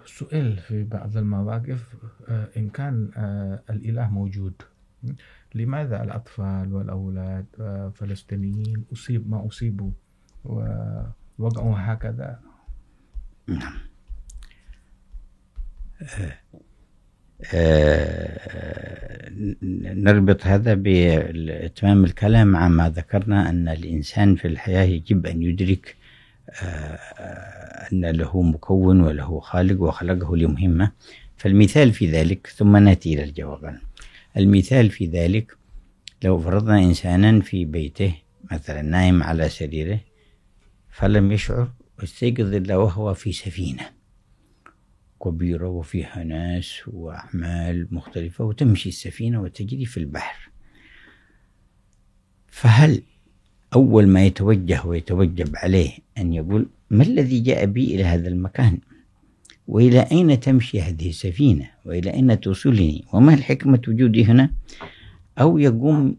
[SPEAKER 3] سئل في بعض المواقف إن كان الإله موجود، لماذا الأطفال والأولاد فلسطينيين ما أصيبوا ووقعوا هكذا؟
[SPEAKER 2] نربط هذا بإتمام الكلام مع ما ذكرنا أن الإنسان في الحياة يجب أن يدرك أن له مكون وله خالق وخلقه لمهمة. فالمثال في ذلك، ثم نأتي إلى الجواب. المثال في ذلك لو فرضنا إنسانا في بيته مثلا نايم على سريره فلم يشعر، استيقظ إلا وهو في سفينة كبيرة وفيها ناس وأعمال مختلفة وتمشي السفينة وتجري في البحر، فهل أول ما ويتوجب عليه أن يقول ما الذي جاء بي إلى هذا المكان، وإلى أين تمشي هذه السفينة، وإلى أين توصلني، وما الحكمة وجودي هنا؟ أو يقوم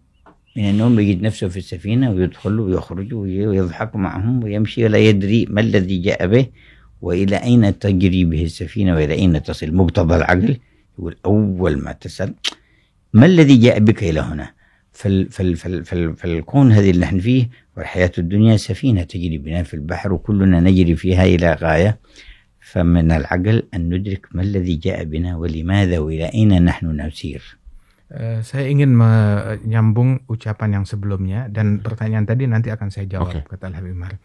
[SPEAKER 2] من النوم يجد نفسه في السفينة ويدخل ويخرج ويضحك معهم ويمشي ولا يدري ما الذي جاء به وإلى أين تجري به السفينة وإلى أين تصل. مقتضى العقل يقول أول ما تسأل ما الذي جاء بك إلى هنا. فالكون هذه اللي نحن فيه والحياة الدنيا سفينة تجري بنا في البحر وكلنا نجري فيها إلى غاية، فمن العقل أن ندرك ما الذي جاء بنا ولماذا وإلى أين نحن نسير.
[SPEAKER 3] Saya ingin menyambung ucapan yang sebelumnya dan pertanyaan tadi nanti akan saya jawab, kata Habib Umar.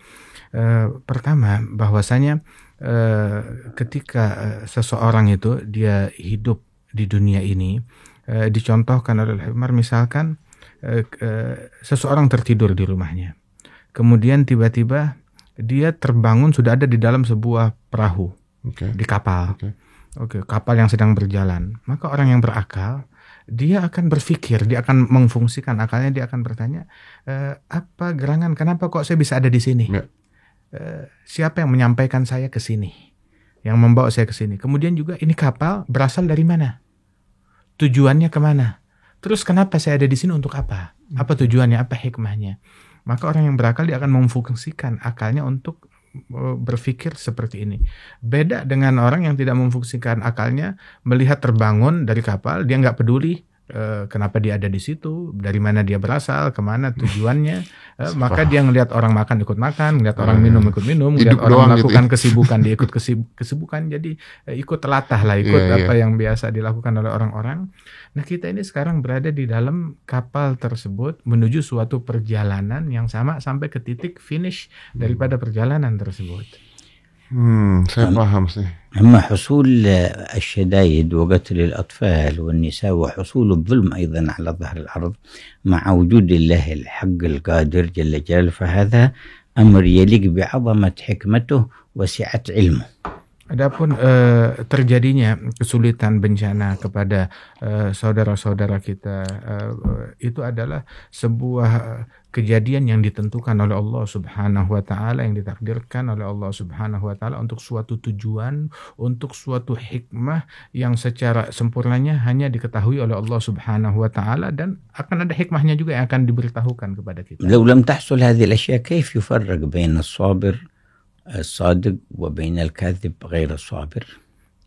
[SPEAKER 3] Pertama, bahwasanya ketika seseorang itu dia hidup di dunia ini, dicontohkan oleh Habib Umar, misalkan seseorang tertidur di rumahnya, kemudian tiba-tiba dia terbangun sudah ada di dalam sebuah perahu, di kapal, kapal yang sedang berjalan. Maka orang yang berakal dia akan berpikir, dia akan memfungsikan akalnya, dia akan bertanya, apa gerangan, kenapa kok saya bisa ada di sini? Siapa yang menyampaikan saya ke sini, yang membawa saya ke sini? Kemudian juga ini kapal berasal dari mana? tujuannya kemana? Terus kenapa saya ada di sini, untuk apa? Apa tujuannya, apa hikmahnya? Maka orang yang berakal dia akan memfungsikan akalnya untuk berpikir seperti ini. Beda dengan orang yang tidak memfungsikan akalnya, melihat terbangun dari kapal, dia nggak peduli kenapa dia ada di situ, dari mana dia berasal, kemana tujuannya. Maka dia ngelihat orang makan ikut makan, ngelihat orang minum ikut minum, ngelihat orang melakukan kesibukan dia ikut kesibukan. Jadi ikut telatah lah, ikut apa yang biasa dilakukan oleh orang-orang. Nah, kita ini sekarang berada di dalam kapal tersebut menuju suatu perjalanan yang sama sampai ke titik finish daripada perjalanan tersebut.
[SPEAKER 1] saya paham sih.
[SPEAKER 2] أما حصول الشدائد وقتل الأطفال والنساء وحصول الظلم أيضا على ظهر الأرض مع وجود الله الحق القادر جل جلاله، فهذا أمر يليق بعظمة حكمته وسعة علمه.
[SPEAKER 3] Adapun terjadinya kesulitan bencana kepada saudara-saudara kita, itu adalah sebuah kejadian yang ditentukan oleh Allah Subhanahu wa Ta'ala, yang ditakdirkan oleh Allah Subhanahu wa Ta'ala untuk suatu tujuan, untuk suatu hikmah yang secara sempurnanya hanya diketahui oleh Allah Subhanahu wa Ta'ala, dan akan ada hikmahnya juga yang akan diberitahukan kepada kita.
[SPEAKER 2] لو لم تحصل هذه الأشياء كيف يفرق بين الصابر الصادق وبين الكاذب غير الصابر؟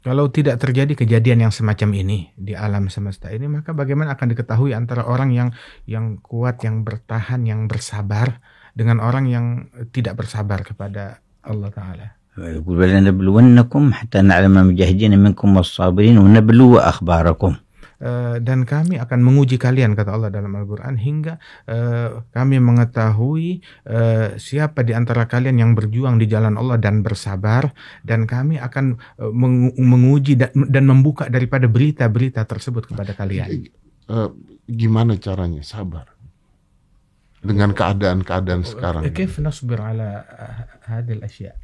[SPEAKER 3] Kalau tidak terjadi kejadian yang semacam ini di alam semesta ini, maka bagaimana akan diketahui antara orang yang kuat, yang bertahan, yang bersabar, dengan orang yang tidak bersabar kepada Allah Ta'ala.
[SPEAKER 2] يقول ولنبلونكم حتى نعلم المجاهدين منكم والصابرين ونبلو أخباركم.
[SPEAKER 3] Dan kami akan menguji kalian, kata Allah dalam Al-Quran, hingga kami mengetahui siapa di antara kalian yang berjuang di jalan Allah dan bersabar, dan kami akan menguji dan membuka daripada berita-berita tersebut kepada kalian.
[SPEAKER 1] Gimana caranya sabar dengan keadaan-keadaan sekarang?
[SPEAKER 3] كيف نصبر على هذه الأشياء؟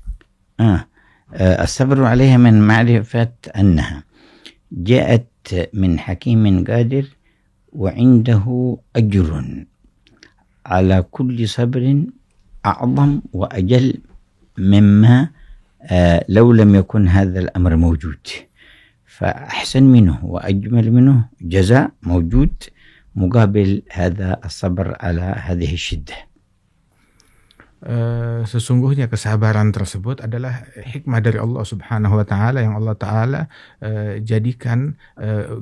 [SPEAKER 2] الصبر عليها من معرفة أنها جاءت من حكيم قادر وعنده أجر على كل صبر أعظم وأجل مما لو لم يكن هذا الأمر موجود، فأحسن منه وأجمل منه جزاء موجود مقابل هذا الصبر على هذه الشدة.
[SPEAKER 3] Sesungguhnya kesabaran tersebut adalah hikmah dari Allah Subhanahu wa Ta'ala, yang Allah Ta'ala jadikan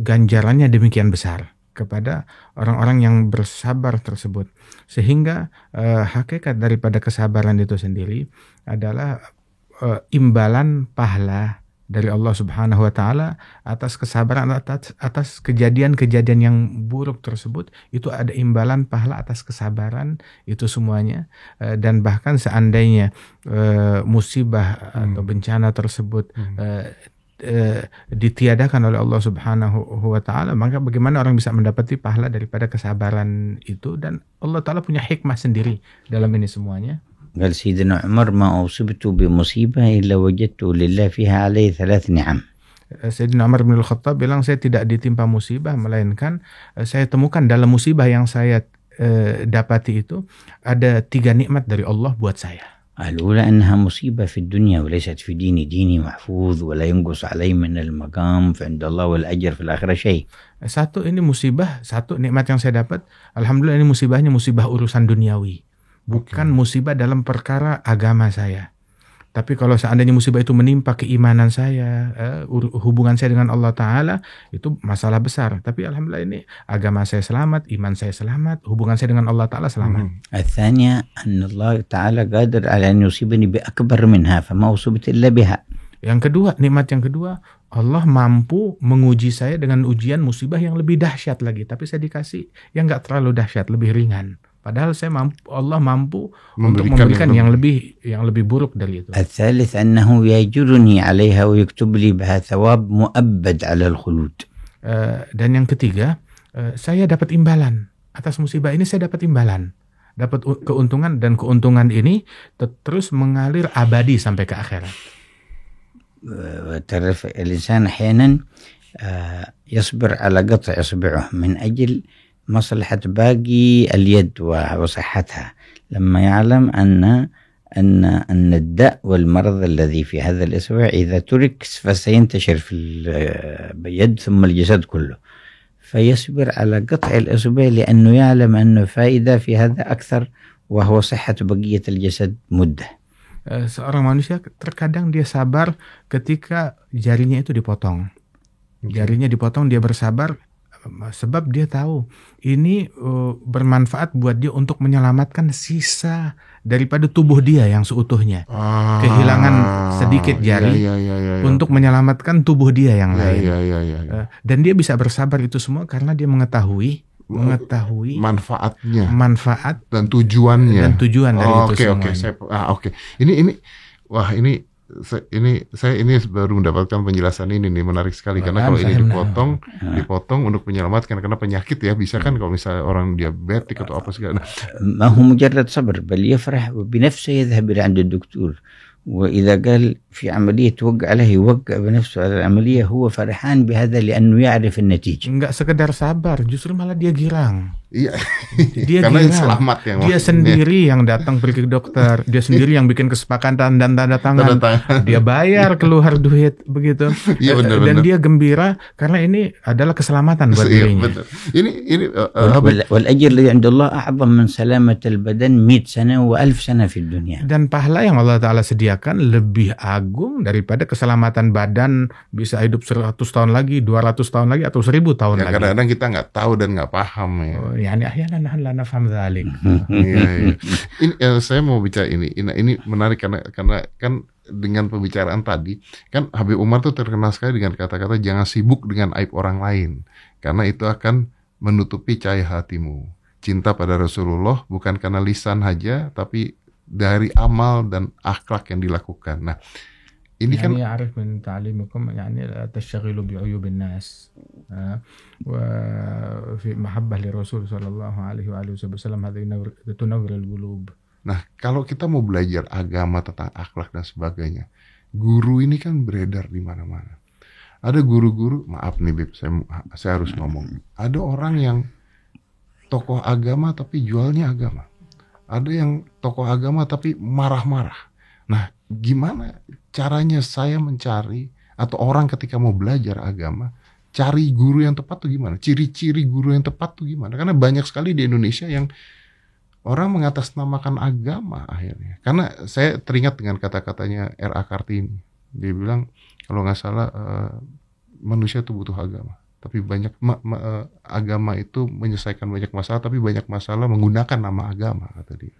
[SPEAKER 3] ganjarannya demikian besar kepada orang-orang yang bersabar tersebut, sehingga hakikat daripada kesabaran itu sendiri adalah imbalan pahala dari Allah Subhanahu wa Ta'ala atas kesabaran, atas kejadian-kejadian yang buruk tersebut. Itu ada imbalan pahala atas kesabaran itu semuanya. Dan bahkan seandainya musibah atau bencana tersebut ditiadakan oleh Allah Subhanahu wa Ta'ala, maka bagaimana orang bisa mendapati pahala daripada kesabaran itu? Dan Allah Ta'ala punya hikmah sendiri dalam ini semuanya.
[SPEAKER 2] قال سيدنا عمر ما أصبت بمصيبة إلا وجدت لله فيها عليه 3 نعم.
[SPEAKER 3] Sayyidina Umar bin Al-Khattab bilang, saya tidak ditimpa musibah, melainkan saya temukan dalam musibah yang saya dapati itu ada 3 nikmat dari Allah buat saya.
[SPEAKER 2] الأولى أنها مصيبة في الدنيا وليست في ديني محفوظ ولا ينقص علي من المقام فعند الله والأجر في الآخرة شيء.
[SPEAKER 3] Satu, ini musibah, satu nikmat yang saya dapat, alhamdulillah ini musibahnya musibah urusan duniawi, bukan musibah dalam perkara agama saya. Tapi kalau seandainya musibah itu menimpa keimanan saya, hubungan saya dengan Allah Ta'ala, itu masalah besar. Tapi alhamdulillah ini agama saya selamat, iman saya selamat, hubungan saya dengan Allah Ta'ala selamat.
[SPEAKER 2] الثانية أن الله تعالى قادر على أن يصيبني بأكبر منها فما أصبت إلا بها. Yang kedua, nikmat yang kedua, Allah mampu menguji saya dengan ujian musibah yang lebih dahsyat lagi, tapi saya dikasih yang nggak terlalu dahsyat, lebih ringan. Padahal Allah mampu untuk memberikan yang lebih buruk dari itu. الثالث أنه يجرني عليها ويكتب لي بها ثواب مؤبد على الخلود.
[SPEAKER 3] Dan yang ketiga, saya dapat imbalan atas musibah ini, saya dapat imbalan, dapat keuntungan, dan keuntungan ini terus mengalir abadi sampai ke akhirat.
[SPEAKER 2] وتعرف الإنسان أحيانا يصبر على قطع إصبعه من أجل مصلحة باقي اليد وصحتها، لما يعلم أن الداء والمرض الذي في هذا الإصبع إذا ترك فسينتشر في اليد ثم الجسد كله، فيصبر على قطع الإصبع لأنه يعلم أن فائدة في هذا أكثر وهو صحة بقية الجسد مدة.
[SPEAKER 3] Seorang manusia terkadang dia sabar ketika jarinya itu dipotong. Jarinya dipotong, dia bersabar sebab dia tahu ini bermanfaat buat dia untuk menyelamatkan sisa daripada tubuh dia yang seutuhnya. Kehilangan sedikit jari untuk menyelamatkan tubuh dia yang lain. Dan dia bisa bersabar itu semua karena dia mengetahui manfaat
[SPEAKER 1] dan tujuannya.
[SPEAKER 3] Tujuan dari itu semua.
[SPEAKER 1] Oke. Ini baru mendapatkan penjelasan ini nih, menarik sekali karena kalau ini dipotong untuk menyelamatkan karena penyakit ya, bisa kan kalau misalnya orang diabetik atau apa segala.
[SPEAKER 2] ما هو مجرد صبر بل يفرح بنفسه يذهب إلى عند الدكتور وإذا قال في عملية توقع عليه يوقع بنفسه على العملية هو فرحان بهذا لأنه يعرف النتيجة.
[SPEAKER 3] Enggak sekedar sabar, justru malah dia girang.
[SPEAKER 1] Iya.
[SPEAKER 3] Dia
[SPEAKER 1] karena
[SPEAKER 3] girang.
[SPEAKER 1] Selamat yang
[SPEAKER 3] dia sendiri yang datang pergi ke dokter, dia sendiri yang bikin kesepakatan dan tanda tangan. Dia bayar keluar duit begitu.
[SPEAKER 1] Iya, benar,
[SPEAKER 2] dan
[SPEAKER 3] dia gembira karena ini adalah keselamatan buat dirinya.
[SPEAKER 1] Ini
[SPEAKER 2] والأجر الذي عند الله أعظم من سلامة البدن 100 سنة و1000 سنة في الدنيا.
[SPEAKER 3] Dan pahala yang Allah Ta'ala sediakan lebih agung daripada keselamatan badan bisa hidup 100 tahun lagi, 200 tahun lagi, atau 1000 tahun lagi.
[SPEAKER 1] Kadang-kadang kita nggak tahu dan nggak paham ya.
[SPEAKER 3] Yani ahyanan nahnu la nafham dzalik.
[SPEAKER 1] Iya. Ini saya mau bicara ini menarik karena kan dengan pembicaraan tadi kan Habib Umar tuh terkenal sekali dengan kata-kata jangan sibuk dengan aib orang lain karena itu akan menutupi cahaya hatimu. Cinta pada Rasulullah bukan karena lisan saja tapi dari amal dan akhlak yang dilakukan. Nah, ini kan
[SPEAKER 3] يعرف من تعليمكم يعني لا تشتغلوا بعيوب الناس وفي محبة للرسول صلى الله عليه وآله وسلم هذه تنور القلوب.
[SPEAKER 1] Nah, kalau kita mau belajar agama tentang akhlak dan sebagainya, guru ini kan beredar di mana-mana. Ada guru-guru, maaf nih Beb, saya harus ngomong. Ada orang yang tokoh agama tapi jualnya agama. Ada yang tokoh agama tapi marah-marah. Nah, gimana caranya saya mencari atau orang ketika mau belajar agama, cari guru yang tepat tuh gimana? Ciri-ciri guru yang tepat tuh gimana? Karena banyak sekali di Indonesia yang orang mengatasnamakan agama akhirnya. Karena saya teringat dengan kata-katanya R.A. Kartini. Dia bilang kalau nggak salah manusia itu butuh agama. Tapi banyak agama itu menyelesaikan banyak masalah, tapi banyak masalah menggunakan nama agama, kata dia.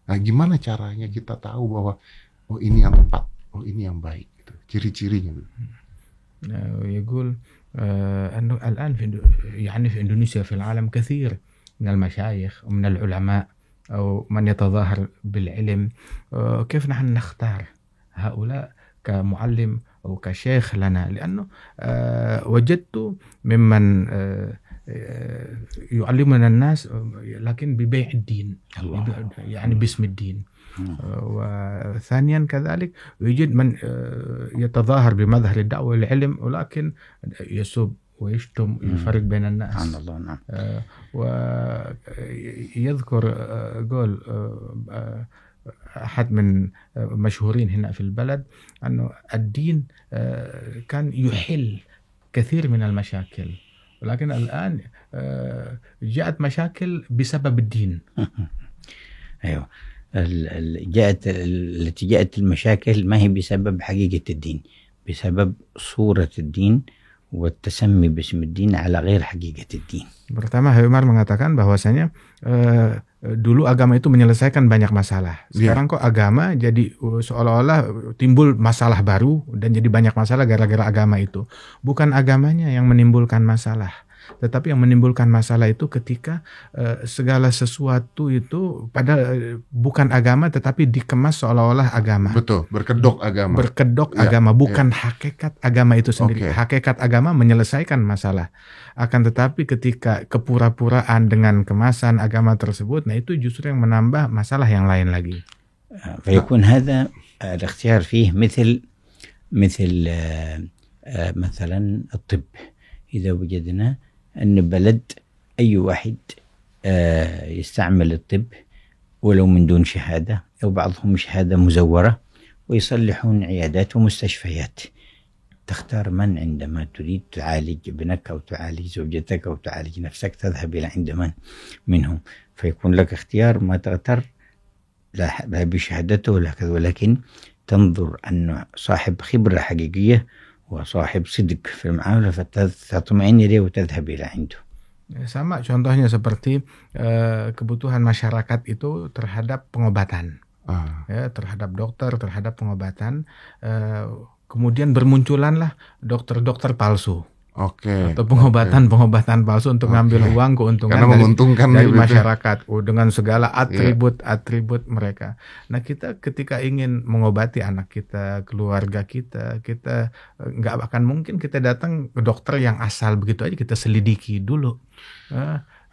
[SPEAKER 1] Nah, gimana caranya kita tahu bahwa oh ini yang tepat, oh ini yang baik, gitu. Ciri-cirinya.
[SPEAKER 3] يقول أنه الآن في إندونيسيا في العالم كثير من المشايخ ومن العلماء أو من يتظاهر بالعلم. كيف نحن نختار هؤلاء كمعلم أو كشيخ لنا؟ لأنه وجدت ممن يعلمنا الناس لكن ببيع الدين، يعني باسم الدين. وثانيا كذلك يوجد من يتظاهر بمظهر الدعوة والعلم ولكن يسب ويشتم يفرق بين الناس.
[SPEAKER 2] نعم.
[SPEAKER 3] ويذكر قول أحد من مشهورين هنا في البلد أنه الدين كان يحل كثير من المشاكل ولكن الآن جاءت مشاكل بسبب الدين.
[SPEAKER 2] أيوة، التي جاءت المشاكل ما هي بسبب حقيقة الدين، بسبب صورة الدين والتسمي باسم الدين على غير حقيقة الدين.
[SPEAKER 3] Pertama, Habib Umar mengatakan bahwasanya dulu agama itu menyelesaikan banyak masalah. Sekarang kok agama jadi seolah-olah timbul masalah baru dan jadi banyak masalah gara-gara agama itu. Bukan agamanya yang menimbulkan masalah, tetapi yang menimbulkan masalah itu ketika segala sesuatu itu padahal bukan agama tetapi dikemas seolah-olah agama.
[SPEAKER 1] Betul, berkedok agama.
[SPEAKER 3] Agama, bukan hakikat agama itu sendiri. Hakikat agama menyelesaikan masalah. Akan tetapi ketika kepura-puraan dengan kemasan agama tersebut, nah itu justru yang menambah masalah yang lain lagi.
[SPEAKER 2] فيكون هذا الاختيار فيه مثل مثلا الطب. إذا وجدنا أن بلد أي واحد يستعمل الطب ولو من دون شهادة أو بعضهم شهادة مزورة ويصلحون عيادات ومستشفيات. تختار من عندما تريد تعالج ابنك أو تعالج زوجتك أو تعالج نفسك، تذهب إلى عند من منهم، فيكون لك اختيار ما تغتر لا بشهادته ولا كذا، ولكن تنظر أنه صاحب خبرة حقيقية وصاحب صدق في المعاملة فتطمئن إليه وتذهب إلى عنده.
[SPEAKER 3] Sama contohnya seperti kebutuhan masyarakat itu terhadap pengobatan, ya, terhadap dokter, terhadap pengobatan. Kemudian bermunculanlah dokter-dokter palsu. Atau pengobatan palsu untuk ngambil uang keuntungan dari masyarakat dengan segala atribut mereka. Nah, kita ketika ingin mengobati anak kita, keluarga kita nggak akan mungkin kita datang ke dokter yang asal begitu aja, kita selidiki dulu.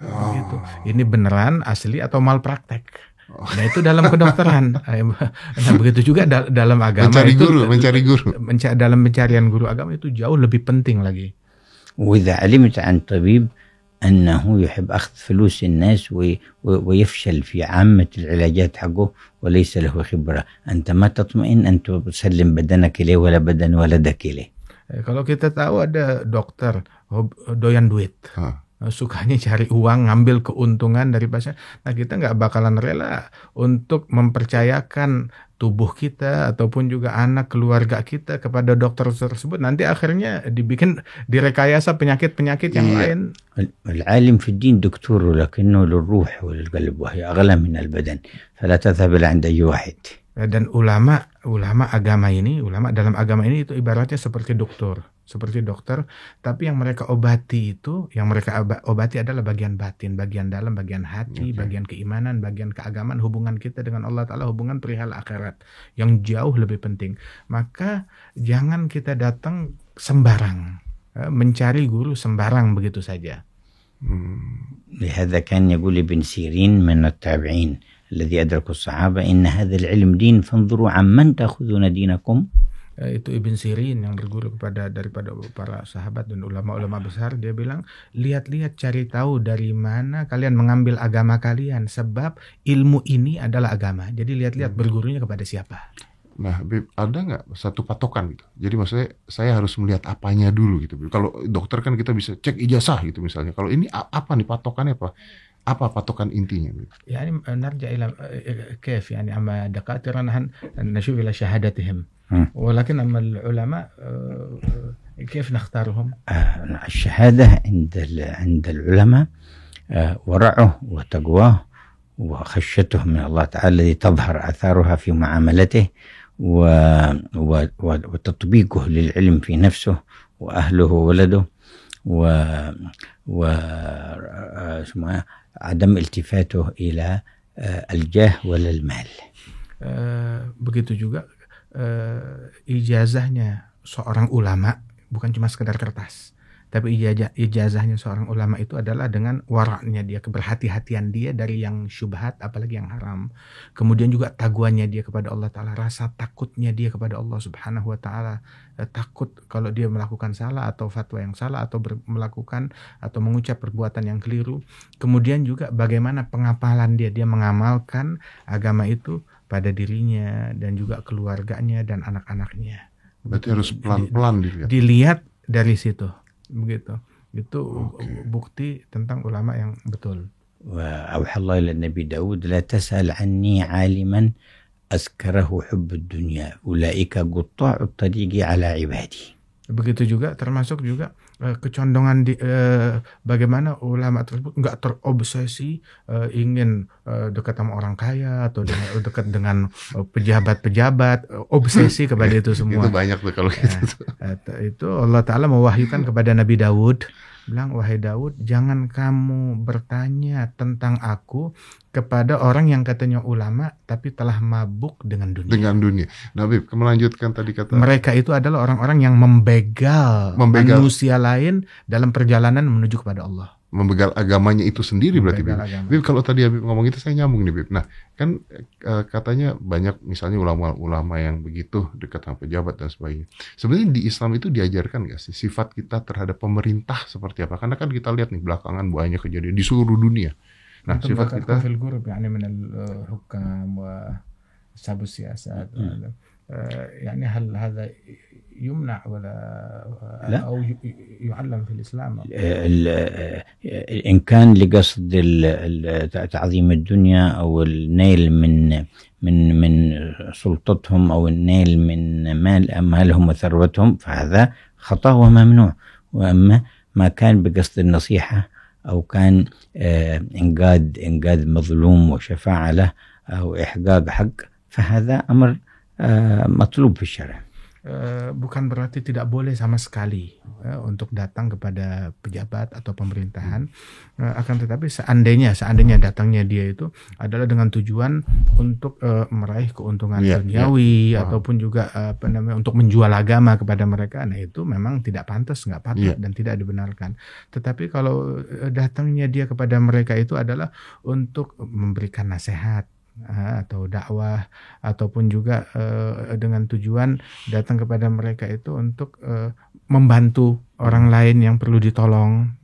[SPEAKER 3] Gitu. Ini beneran asli atau malpraktek. Nah, itu dalam kedokteran. Nah, begitu juga dalam agama mencari guru. Dalam pencarian guru agama itu jauh lebih penting lagi.
[SPEAKER 2] وإذا علمت عن طبيب أنه يحب أخذ فلوس الناس ويفشل في عامة العلاجات حقه وليس له خبرة، أنت ما تطمئن أن تسلم بدنك إليه ولا بدن ولدك إليه.
[SPEAKER 3] Kalau kita tahu ada dokter doyan duit, sukanya cari uang, ngambil keuntungan dari pasien, nah kita nggak bakalan rela untuk mempercayakan tubuh kita ataupun juga anak keluarga kita kepada dokter tersebut. Nanti akhirnya direkayasa penyakit-penyakit yang lain.
[SPEAKER 2] العالم في الدين دكتور لكنه للروح وللقلب وهي أغلى من البدن فلا تذهب إلى عند أي واحد.
[SPEAKER 3] Dan ulama dalam agama ini itu ibaratnya seperti dokter, tapi yang mereka obati adalah bagian batin, bagian dalam, bagian hati, bagian keimanan, bagian keagamaan, hubungan kita dengan Allah Ta'ala, hubungan perihal akhirat yang jauh lebih penting. Maka jangan kita datang sembarang, mencari guru sembarang begitu saja.
[SPEAKER 2] لهذا كان يقول ابن سيرين من التابعين الذي أدرك الصحابة إن هذا العلم دين فانظروا عمن تأخذون دينكم.
[SPEAKER 3] Itu Ibn Sirin yang berguru daripada para sahabat dan ulama-ulama besar. Dia bilang, lihat-lihat, cari tahu dari mana kalian mengambil agama kalian, sebab ilmu ini adalah agama. Jadi lihat-lihat bergurunya kepada siapa.
[SPEAKER 1] Nah, Bib, ada nggak satu patokan gitu? Jadi maksudnya saya harus melihat apanya dulu gitu, Bib. Kalau dokter kan kita bisa cek ijazah gitu misalnya. Kalau ini apa nih patokannya apa? Apa patokan intinya?
[SPEAKER 3] يعني نرجع إلى كيف يعني أما دكاترة نشوف إلى شهادتهم ولكن أما العلماء كيف نختارهم؟
[SPEAKER 2] الشهادة عند العلماء ورعه وتقواه وخشيته من الله تعالى الذي تظهر آثارها في معاملته وتطبيقه للعلم في نفسه وأهله وولده عدم التفاته إلى الجاه ولا المال.
[SPEAKER 3] Begitu juga ijazahnya seorang ulama bukan cuma sekedar kertas, tapi ijazahnya seorang ulama itu adalah dengan waraknya dia, keberhati-hatian dia dari yang syubhat apalagi yang haram. Kemudian juga taguannya dia kepada Allah Ta'ala, rasa takutnya dia kepada Allah Subhanahu Wa Ta'ala, takut kalau dia melakukan salah atau fatwa yang salah atau melakukan atau mengucap perbuatan yang keliru. Kemudian juga bagaimana pengapalan dia mengamalkan agama itu pada dirinya dan juga keluarganya dan anak-anaknya.
[SPEAKER 1] Berarti harus pelan-pelan
[SPEAKER 3] dilihat dari situ. Begitu. Itu bukti tentang ulama yang betul.
[SPEAKER 2] وأوحى الله إلى النبي داود لا تسأل عني عالما أذكره حب الدنيا أولئك قطاع الطريق على عبادي.
[SPEAKER 3] Begitu juga termasuk juga kecondongan bagaimana ulama tersebut nggak terobsesi ingin dekat sama orang kaya atau dekat dengan pejabat-pejabat, obsesi kepada itu semua.
[SPEAKER 1] Itu banyak tuh kalau gitu.
[SPEAKER 3] Itu Allah Ta'ala mewahyukan kepada Nabi Daud, bilang, wahai Daud, jangan kamu bertanya tentang aku kepada orang yang katanya ulama tapi telah mabuk dengan dunia.
[SPEAKER 1] Nah, Bib, melanjutkan tadi kata
[SPEAKER 3] mereka itu adalah orang-orang yang membegal manusia lain dalam perjalanan menuju kepada Allah.
[SPEAKER 1] Membegal agamanya itu sendiri berarti, Bib. Bib, kalau tadi Habib ngomong itu saya nyambung nih, Bib. Nah, kan katanya banyak misalnya ulama-ulama yang begitu dekat sama pejabat dan sebagainya. Sebenarnya di Islam itu diajarkan nggak sih sifat kita terhadap pemerintah seperti apa? Karena kan kita lihat nih belakangan banyak kejadian di seluruh dunia. Nah, sifat kita
[SPEAKER 3] fil ghurub يعني من الحكام وأصحاب السياسات يعني هل هذا يمنع ولا
[SPEAKER 2] لا.
[SPEAKER 3] أو يعلم في الإسلام؟
[SPEAKER 2] إن كان لقصد تعظيم الدنيا أو النيل من سلطتهم أو النيل من مال أموالهم وثروتهم فهذا خطأ وممنوع. وأما ما كان بقصد النصيحة أو كان إنقاذ مظلوم وشفاعة له أو إحقاق حق فهذا أمر مطلوب في الشرع.
[SPEAKER 3] Bukan berarti tidak boleh sama sekali untuk datang kepada pejabat atau pemerintahan, akan tetapi seandainya datangnya dia itu adalah dengan tujuan untuk meraih keuntungan duniawi ataupun juga untuk menjual agama kepada mereka, nah itu memang tidak pantas, nggak patut dan tidak dibenarkan. Tetapi kalau datangnya dia kepada mereka itu adalah untuk memberikan nasihat atau dakwah ataupun juga dengan tujuan datang kepada mereka itu untuk membantu orang lain yang perlu ditolong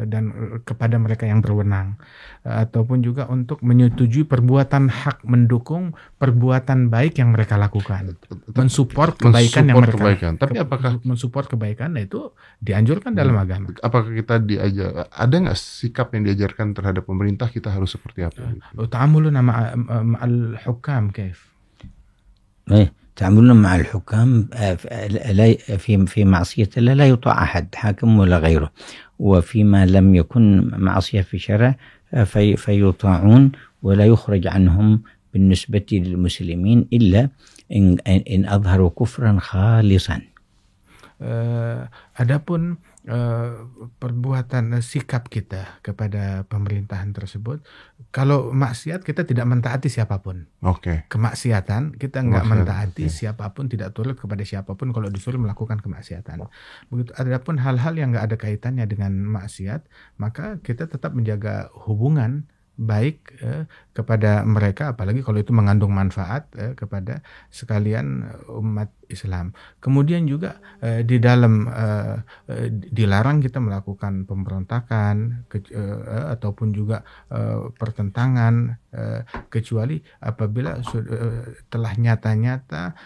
[SPEAKER 3] dan kepada mereka yang berwenang, ataupun juga untuk menyetujui perbuatan hak, mendukung perbuatan baik yang mereka lakukan, mensupport kebaikan yang mereka lakukan.
[SPEAKER 1] Tapi apakah
[SPEAKER 3] mensupport kebaikan itu dianjurkan dalam agama?
[SPEAKER 1] Apakah kita ada nggak sikap yang diajarkan terhadap pemerintah kita harus seperti apa?
[SPEAKER 3] Ta'amuluna ma'al hukam kaif?
[SPEAKER 2] تعاملنا مع الحكام في معصية الله لا يطاع أحد حاكم ولا غيره، وفيما لم يكن معصية في شرع فيطاعون ولا يخرج عنهم بالنسبة للمسلمين إلا إن أظهروا كفرا خالصا.
[SPEAKER 3] Adapun perbuatan sikap kita kepada pemerintahan tersebut, kalau maksiat kita tidak mentaati siapapun. Kemaksiatan kita nggak mentaati siapapun, tidak turut kepada siapapun kalau disuruh melakukan kemaksiatan. Begitu. Adapun hal-hal yang nggak ada kaitannya dengan maksiat, maka kita tetap menjaga hubungan baik kepada mereka, apalagi kalau itu mengandung manfaat kepada sekalian umat Islam. Kemudian juga di dalam dilarang kita melakukan pemberontakan ataupun juga pertentangan, kecuali apabila telah nyata-nyata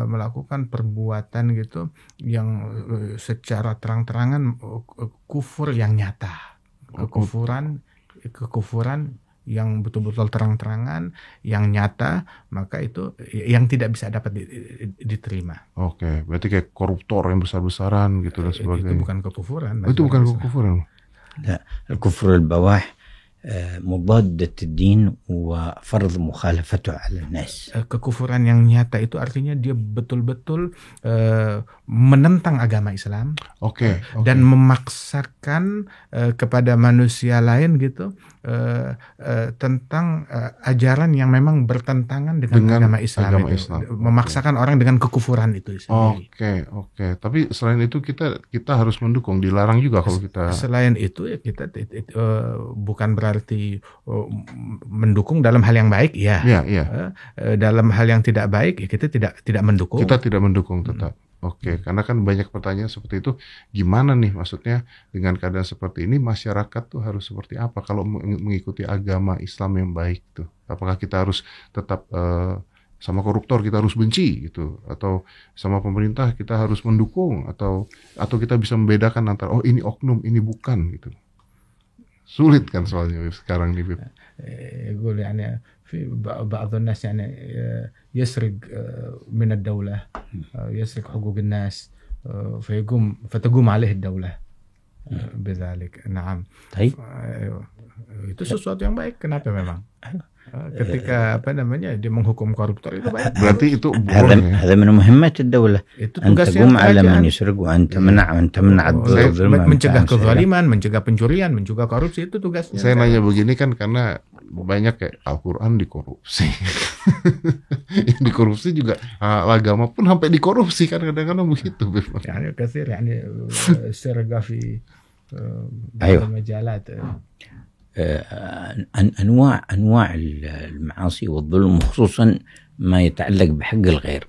[SPEAKER 3] melakukan perbuatan gitu yang secara terang-terangan kufur yang nyata, kekufuran yang betul-betul terang-terangan, yang nyata, maka itu yang tidak bisa dapat diterima.
[SPEAKER 1] Berarti kayak koruptor yang besar-besaran gitu dan sebagainya.
[SPEAKER 3] Itu bukan kekufuran.
[SPEAKER 1] Itu bukan kekufuran.
[SPEAKER 2] الكفر البواح مضادة الدين وفرض مخالفته على الناس.
[SPEAKER 3] Kekufuran yang nyata itu artinya dia betul-betul menentang agama Islam, dan memaksakan kepada manusia lain gitu tentang ajaran yang memang bertentangan dengan agama Islam. Memaksakan orang dengan kekufuran itu sendiri.
[SPEAKER 1] Tapi selain itu kita harus mendukung, dilarang juga kalau kita.
[SPEAKER 3] Selain itu ya kita bukan berarti mendukung dalam hal yang baik, dalam hal yang tidak baik ya kita tidak mendukung.
[SPEAKER 1] Kita tidak mendukung tetap. Karena kan banyak pertanyaan seperti itu, gimana nih maksudnya dengan keadaan seperti ini masyarakat tuh harus seperti apa kalau mengikuti agama Islam yang baik tuh? Apakah kita harus tetap sama koruptor kita harus benci gitu, atau sama pemerintah kita harus mendukung, atau kita bisa membedakan antara ini oknum, ini bukan gitu? Sulit kan soalnya sekarang nih, Bib.
[SPEAKER 3] يقول يعني في بعض الناس يعني يسرق من الدولة، يسرق حقوق الناس، فتقوم عليه الدولة بذلك. نعم.
[SPEAKER 2] طيب.
[SPEAKER 3] Itu sesuatu yang baik. Kenapa memang? Ketika dia menghukum koruptor itu baik.
[SPEAKER 1] Berarti itu
[SPEAKER 2] هذا من مهمات الدولة. أن تقوم على من يسرق وأن تمنع الظلم.
[SPEAKER 3] Mencegah kezaliman, mencegah pencurian, mencegah korupsi, itu tugasnya.
[SPEAKER 1] Saya nanya begini kan karena banyak kayak Al-Quran dikorupsi. Dikorupsi juga agama pun sampai dikorupsi kan, kadang-kadang begitu.
[SPEAKER 3] يعني كثير يعني سرقة في المجالات.
[SPEAKER 2] أنواع المعاصي والظلم، خصوصا ما يتعلق بحق الغير.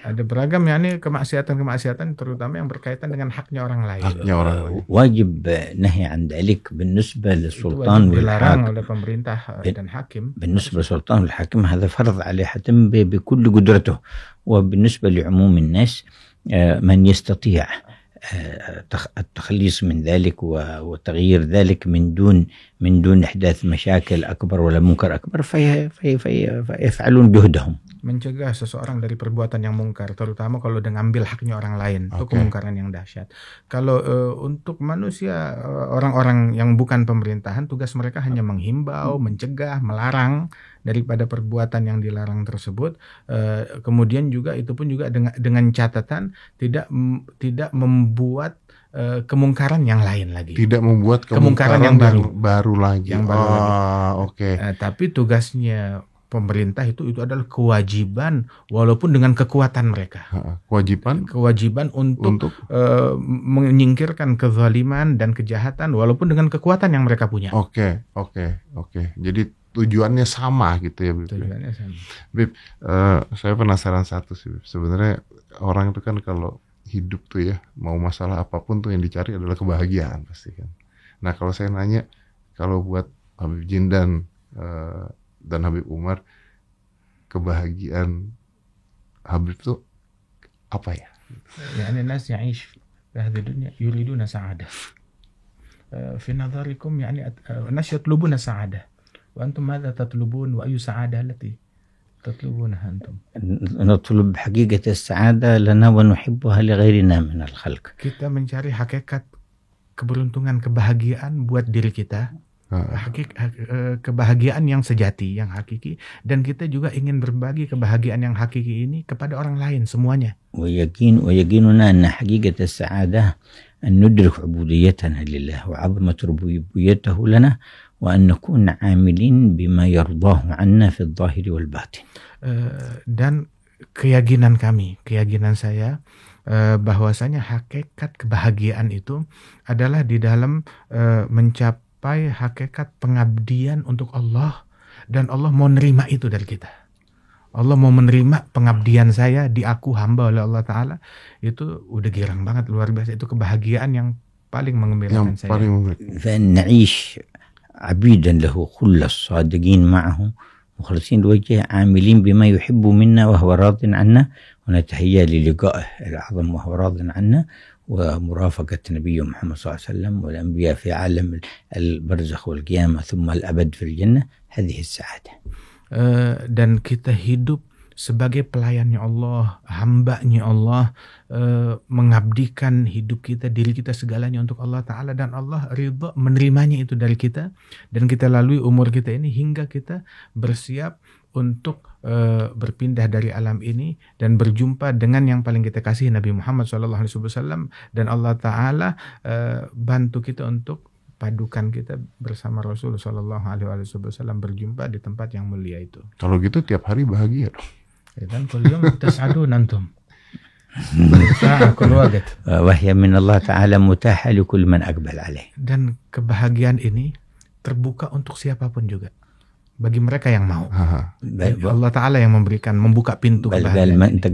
[SPEAKER 3] Ada beragam kemaksiatan terutama yang berkaitan dengan haknya orang lain.
[SPEAKER 1] Haknya orang lain.
[SPEAKER 2] واجب نهي عن ذلك بالنسبة
[SPEAKER 3] Itu
[SPEAKER 2] للسلطان
[SPEAKER 3] wajib dilarang
[SPEAKER 2] والحاكم.
[SPEAKER 3] oleh pemerintah dan hakim.
[SPEAKER 2] بالنسبة للسلطان والحاكم هذا فرض عليه حتم بكل قدرته. وبالنسبة لعموم الناس من يستطيع التخليص من ذلك وتغيير ذلك من دون إحداث مشاكل أكبر ولا منكر أكبر فيفعلون جهدهم.
[SPEAKER 3] Mencegah seseorang dari perbuatan yang mungkar, terutama kalau udah ngambil haknya orang lain, itu kemungkaran yang dahsyat. Kalau untuk manusia, orang-orang yang bukan pemerintahan, tugas mereka hanya menghimbau, mencegah, melarang daripada perbuatan yang dilarang tersebut. Kemudian juga itu pun juga dengan catatan tidak membuat kemungkaran yang lain lagi.
[SPEAKER 1] Tidak membuat kemungkaran yang baru lagi. Oke.
[SPEAKER 3] Tapi tugasnya pemerintah itu adalah kewajiban, walaupun dengan kekuatan mereka. Kewajiban untuk menyingkirkan kezaliman dan kejahatan walaupun dengan kekuatan yang mereka punya.
[SPEAKER 1] Oke. Jadi tujuannya sama gitu ya, Bib.
[SPEAKER 3] Tujuannya sama.
[SPEAKER 1] Bib, saya penasaran satu sih, Bib. Sebenarnya orang itu kan kalau hidup tuh ya, mau masalah apapun tuh yang dicari adalah kebahagiaan pasti kan. Nah kalau saya nanya, kalau buat Habib Jindan dan Habib Umar, kebahagiaan Habib itu apa ya?
[SPEAKER 3] يعني الناس يعيش في هذه الدنيا يريدون سعادة. في نظركم يعني الناس يطلبون سعادة، وأنتم ماذا تطلبون وأي سعادة التي تطلبونها أنتم؟
[SPEAKER 2] نطلب حقيقة السعادة لنا ونحبها لغيرنا من الخلق.
[SPEAKER 3] Kita mencari hakikat keberuntungan, kebahagiaan buat diri kita. Kebahagiaan yang sejati, yang hakiki, dan kita juga ingin berbagi kebahagiaan yang hakiki ini kepada orang lain semuanya.
[SPEAKER 2] ويقيننا أن حقيقة السعادة أن ندرك عبوديتنا لله وعظمة ربوبيته لنا وأن نكون عاملين بما يرضاه عنا في الظاهر والباطن.
[SPEAKER 3] Dan keyakinan saya bahwasanya hakikat kebahagiaan itu adalah di dalam mencapai hakikat pengabdian untuk Allah, dan Allah mau nerima itu dari kita. Allah mau menerima pengabdian saya, aku hamba oleh Allah Ta'ala. Itu udah girang banget, luar biasa. Itu kebahagiaan yang paling mengembirakan saya.
[SPEAKER 2] فأن نعيش عبيدا له خلص صادقين معه مخلصين لوجهه عاملين بما يحب منا وهو راض عنا ونتهيأ للقائه الأعظم وهو راض عنا ومرافقة نبي محمد صلى الله عليه وسلم والأنبياء في عالم البرزخ والقيامة ثم الأبد في الجنة. هذه السعادة.
[SPEAKER 3] Dan kita hidup sebagai pelayannya Allah, hambanya Allah, mengabdikan hidup kita, diri kita segalanya untuk Allah Ta'ala, dan Allah ridha menerimanya itu dari kita, dan kita lalui umur kita ini hingga kita bersiap untuk berpindah dari alam ini dan berjumpa dengan yang paling kita kasih, Nabi Muhammad SAW, dan Allah Ta'ala bantu kita untuk padukan kita bersama Rasul Sallallahu Alaihi Wasallam berjumpa di tempat yang mulia itu.
[SPEAKER 1] Kalau gitu tiap hari bahagia dong.
[SPEAKER 3] Dan kullum tas'adun antum.
[SPEAKER 2] وهي من الله تعالى متاحة لكل من أقبل عليه.
[SPEAKER 3] Dan kebahagiaan ini terbuka untuk siapapun juga, bagi mereka yang mau. Allah Ta'ala yang memberikan, membuka pintu kebahagiaan.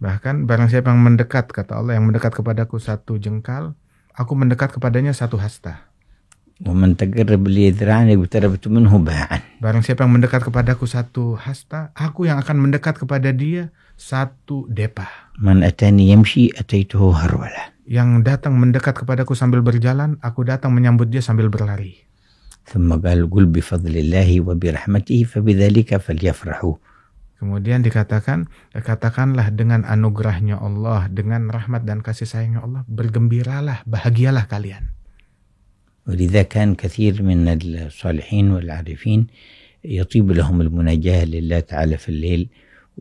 [SPEAKER 3] Bahkan barang siapa yang mendekat, kata Allah, yang mendekat kepadaku satu jengkal, aku mendekat kepadanya satu hasta. Barang siapa yang mendekat kepadaku satu hasta, aku yang akan mendekat kepada dia satu depa. Yang datang mendekat kepadaku sambil berjalan, aku datang menyambut dia sambil berlari. Kemudian dikatakan, katakanlah dengan anugerahnya Allah, dengan rahmat dan kasih sayangnya Allah, bergembiralah, bahagialah kalian.
[SPEAKER 2] ولذا كان كثير من الصالحين والعارفين يطيب لهم المناجاة لله تعالى في الليل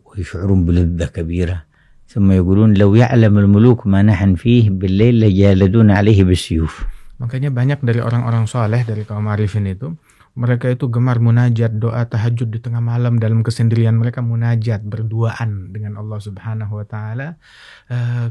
[SPEAKER 2] ويشعرون بلذة كبيرة ثم يقولون لو يعلم الملوك ما نحن فيه بالليل لجالدون عليه بالسيوف.
[SPEAKER 3] Makanya banyak dari orang-orang saleh dari kaum arifin itu, mereka itu gemar munajat, doa tahajud di tengah malam, dalam kesendirian mereka munajat, berduaan dengan Allah Subhanahu wa Ta'ala.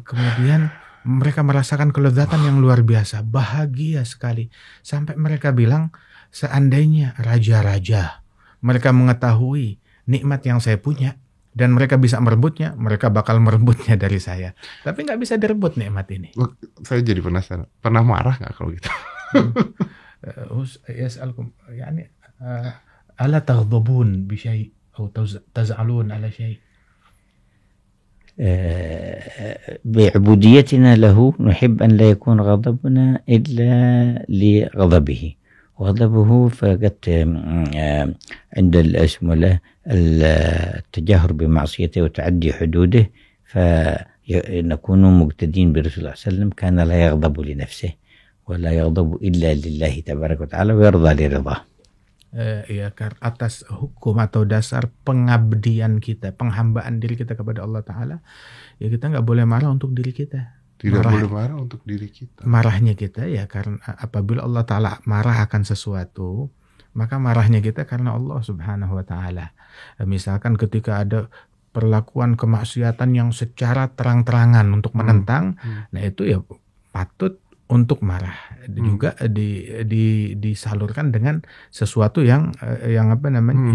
[SPEAKER 3] Kemudian mereka merasakan kelezatan yang luar biasa, bahagia sekali, sampai mereka bilang, seandainya raja-raja mereka mengetahui nikmat yang saya punya, dan mereka bisa merebutnya, mereka bakal merebutnya dari saya. Tapi nggak bisa direbut nikmat ini.
[SPEAKER 1] Saya jadi penasaran, pernah marah nggak kalau gitu?
[SPEAKER 3] Yas'alkum, yani ala taghdabun bi syai' atau taz'alun ala syai'.
[SPEAKER 2] بعبوديتنا له نحب أن لا يكون غضبنا إلا لغضبه. غضبه فقد عند اسمه له التجاهر بمعصيته وتعدي حدوده، فنكون مقتدين برسول الله صلى الله عليه وسلم، كان لا يغضب لنفسه ولا يغضب إلا لله تبارك وتعالى ويرضى لرضاه.
[SPEAKER 3] Ya, atas hukum atau dasar pengabdian kita, penghambaan diri kita kepada Allah Ta'ala, ya kita nggak boleh marah untuk diri kita.
[SPEAKER 1] Tidak boleh marah untuk diri kita.
[SPEAKER 3] Marahnya kita ya karena apabila Allah Ta'ala marah akan sesuatu, maka marahnya kita karena Allah Subhanahu Wa Ta'ala. Misalkan ketika ada perlakuan kemaksiatan yang secara terang-terangan untuk menentang, nah itu ya patut untuk marah. Juga disalurkan dengan sesuatu yang apa namanya,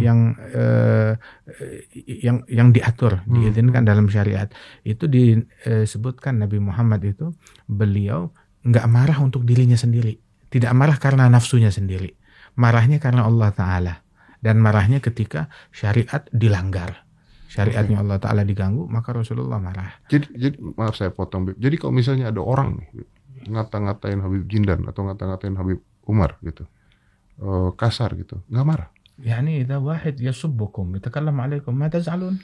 [SPEAKER 3] yang diatur, diizinkan dalam syariat. Itu disebutkan Nabi Muhammad itu, beliau nggak marah untuk dirinya sendiri, tidak marah karena nafsunya sendiri, marahnya karena Allah Ta'ala, dan marahnya ketika syariat dilanggar, syariatnya Allah Ta'ala diganggu, maka Rasulullah marah.
[SPEAKER 1] Jadi maaf saya potong, jadi kalau misalnya ada orang nih ngata-ngatain Habib Jindan atau ngata-ngatain Habib Umar gitu, kasar gitu, nggak marah?
[SPEAKER 3] يعني إذا واحد يسبكم يتكلم عليكم ما تزعلون؟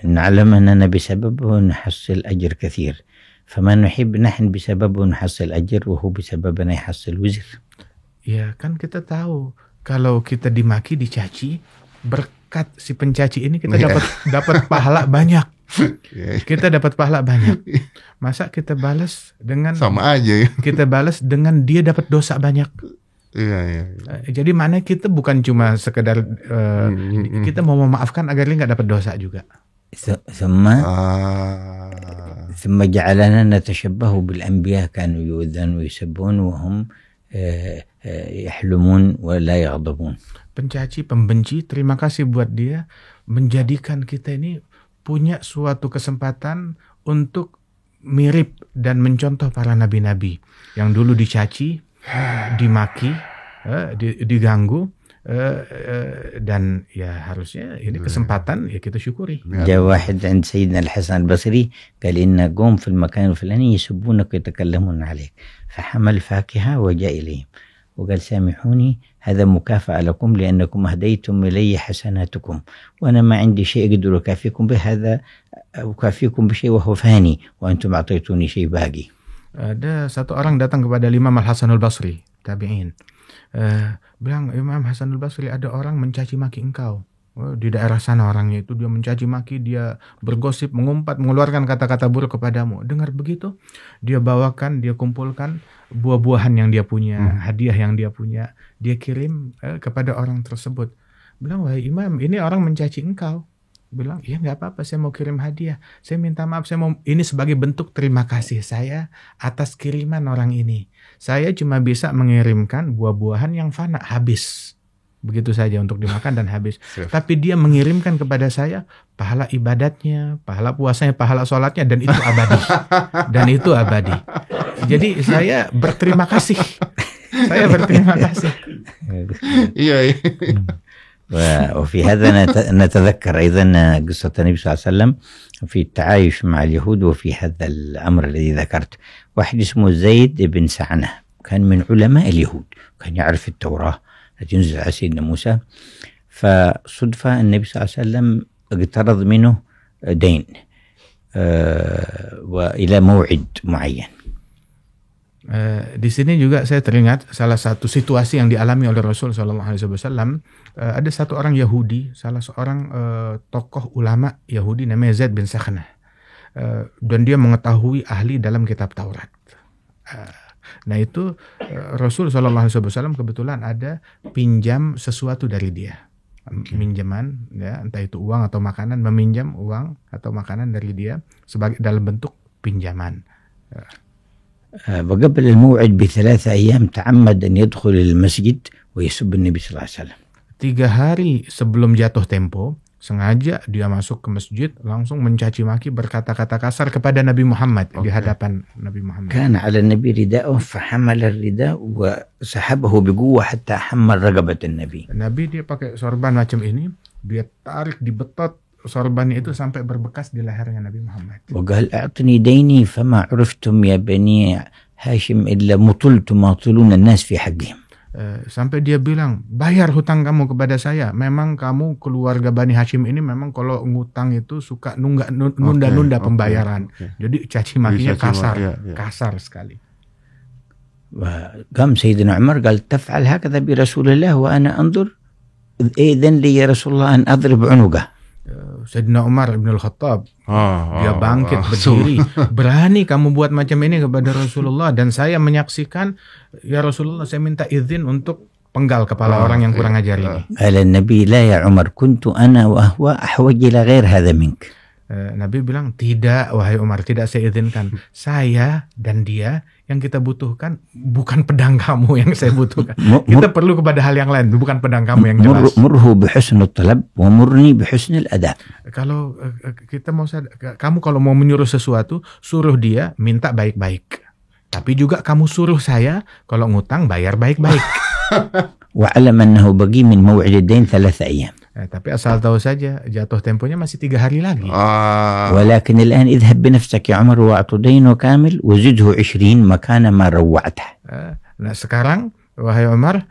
[SPEAKER 2] نعلم أننا بسببه نحصل أجر كثير، فما نحب نحن بسببه نحصل أجر وهو بسببنا يحصل وزر.
[SPEAKER 3] Ya kan kita tahu kalau kita dimaki, dicaci, berkat si pencaci ini kita dapat pahala banyak. Kita dapat pahala banyak. Masa kita balas dengan
[SPEAKER 1] sama aja ya.
[SPEAKER 3] Kita balas dengan dia dapat dosa banyak.
[SPEAKER 1] Iya.
[SPEAKER 3] Jadi mana kita bukan cuma sekedar kita mau memaafkan agar dia nggak dapat dosa juga.
[SPEAKER 2] ثم جعلنا نتشبه بالأنبياء كانوا يؤذون ويسبون وهم يحلمون ولا يغضبون.
[SPEAKER 3] Pencaci, pembenci, terima kasih buat dia menjadikan kita ini punya suatu kesempatan untuk mirip dan mencontoh para nabi-nabi yang dulu dicaci, dimaki, diganggu, dan ya harusnya ini kesempatan ya kita syukuri.
[SPEAKER 2] جاء واحد عند سيدنا الحسن البصري قال إن قوم في المكان الفلاني يسبونك ويتكلمون عليك، فحمل فاكهة وجاء إليهم وقال سامحوني هذا مكافأة لكم لأنكم أهديتم إلي حسناتكم وأنا ما عندي شيء أقدر أكافئكم به، هذا أكافئكم بشيء وهو فاني وأنتم أعطيتوني شيء باقي.
[SPEAKER 3] Ada satu orang datang kepada Imam Al-Hasan Al-Basri, tabi'in, bilang, Imam Hasan Al-Basri, ada orang mencaci maki engkau. Di daerah sana orangnya itu, dia mencaci maki, dia bergosip, mengumpat, mengeluarkan kata-kata buruk kepadamu. Dengar begitu, dia bawakan, dia kumpulkan buah-buahan yang dia punya, hadiah yang dia punya, dia kirim kepada orang tersebut. Bilang, wahai Imam, ini orang mencaci engkau. Bilang, ya nggak apa-apa, saya mau kirim hadiah, saya minta maaf, ini sebagai bentuk terima kasih saya atas kiriman orang ini. Saya cuma bisa mengirimkan buah-buahan yang fana, habis. Begitu saja untuk dimakan dan habis. Tapi dia mengirimkan kepada saya pahala ibadatnya, pahala puasanya, pahala sholatnya, dan itu abadi. Dan itu abadi. Jadi saya berterima kasih. Saya berterima kasih.
[SPEAKER 1] Iya.
[SPEAKER 2] وفي هذا نتذكر أيضا قصة النبي صلى الله عليه وسلم في التعايش مع اليهود. وفي هذا الأمر الذي ذكرت واحد اسمه زيد بن سعنة، كان من علماء اليهود، كان يعرف التوراة التي نزلت على سيدنا موسى. فصدفة النبي صلى الله عليه وسلم اقترض منه دين وإلى موعد معين.
[SPEAKER 3] Di sini juga saya teringat salah satu situasi yang dialami oleh Rasul SAW. Ada satu orang Yahudi, salah seorang tokoh ulama Yahudi namanya Zaid bin Sakhnah, dan dia mengetahui ahli dalam kitab Taurat. Nah itu Rasul SAW kebetulan ada pinjam sesuatu dari dia, minjaman, ya, entah itu uang atau makanan, meminjam uang atau makanan dari dia sebagai dalam bentuk pinjaman.
[SPEAKER 2] وقبل الموعد ب3 أيام تعمد أن يدخل المسجد ويسب النبي صلى الله عليه وسلم.
[SPEAKER 3] 3 hari sebelum jatuh tempo, sengaja dia masuk ke masjid langsung mencaci maki berkata-kata kasar kepada Nabi Muhammad di hadapan Nabi Muhammad.
[SPEAKER 2] كان على النبي رداء فحمل الرداء وسحبه بقوة حتى حمل رقبة النبي.
[SPEAKER 3] Nabi dia pakai sorban macam ini, dia tarik dibetot sorbannya itu sampai berbekas di lehernya Nabi Muhammad.
[SPEAKER 2] وقال أعطني ديني فما عرفتم يا بني هاشم إلا مطلت ماطلون الناس في حقهم.
[SPEAKER 3] Sampai dia bilang, bayar hutang kamu kepada saya. Memang kamu keluarga Bani Hashim ini memang kalau ngutang itu suka nunda-nunda pembayaran. Jadi caci makinya kasar sekali.
[SPEAKER 2] قام سيدنا عمر قال تفعل هكذا برسول الله وأنا أنظر إذن لي يا رسول الله أن أضرب عنقه.
[SPEAKER 3] Sayyidina Umar Ibn Al-Khattab dia bangkit berdiri, berani kamu buat macam ini kepada Rasulullah, dan saya menyaksikan, ya Rasulullah saya minta izin untuk penggal kepala orang yang kurang ajar ini.
[SPEAKER 2] قال النبي لا يا عمر كنت أنا وهو أحوج إلى غير هذا منك.
[SPEAKER 3] Nabi bilang, tidak wahai Umar, tidak saya izinkan. Saya dan dia yang kita butuhkan bukan pedang kamu yang saya butuhkan. Kita perlu kepada hal yang lain, bukan pedang kamu yang jelas.
[SPEAKER 2] Murhu bihusnul talab wa murni bihusnul adab.
[SPEAKER 3] Kalau kita mau kamu kalau mau menyuruh sesuatu, suruh dia minta baik-baik. Tapi juga kamu suruh saya kalau ngutang bayar baik-baik.
[SPEAKER 2] Wa'alam annahu bagi min maw'id ad-dain 3 ayyam.
[SPEAKER 3] Tapi asal tahu saja jatuh temponya masih 3 hari lagi.
[SPEAKER 2] ولكن الآن اذهب بنفسك يا عمر وأعط دينه كامل وزده 20 مكان ما روعته.
[SPEAKER 3] Nah sekarang wahai Umar,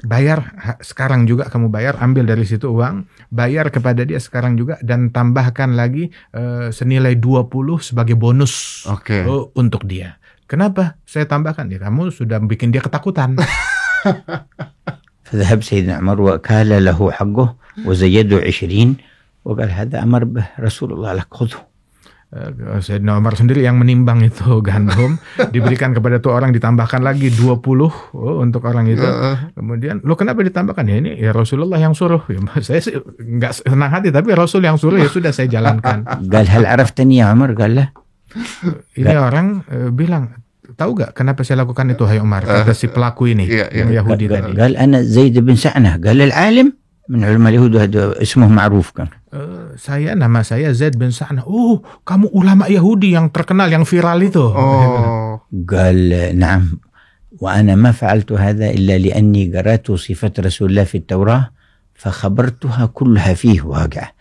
[SPEAKER 3] bayar sekarang juga, kamu bayar, ambil dari situ uang, bayar kepada dia sekarang juga, dan tambahkan lagi senilai 20 sebagai bonus untuk dia. Kenapa saya tambahkan? Ya kamu sudah bikin dia ketakutan.
[SPEAKER 2] فذهب سيدنا عمر وكال له حقه وزيده 20 وقال هذا أمر به رسول الله لك خذه.
[SPEAKER 3] Sayyidina Umar sendiri yang menimbang itu gandum, diberikan kepada tuh orang, ditambahkan lagi 20 untuk orang itu. Kemudian, lo kenapa ditambahkan? Ya ini ya Rasulullah yang suruh. Ya, saya nggak senang hati, tapi Rasul yang suruh, ya sudah saya jalankan.
[SPEAKER 2] قال هل عرفتني يا عمر؟ قال لا.
[SPEAKER 3] Ini orang bilang, tahu gak kenapa saya lakukan itu hai Umar? Kata si pelaku ini yang Yahudi tadi.
[SPEAKER 2] قال أنا زيد بن سعنة. قال العالم من علماء اليهود هذا اسمه معروف كان.
[SPEAKER 3] Nama saya Zaid bin Sa'nah. Oh, kamu ulama Yahudi yang terkenal, yang viral itu.
[SPEAKER 2] قال نعم وأنا ما فعلت هذا إلا لأني قرأت صفة رسول الله في التوراة فخبرتها كلها فيه واقعة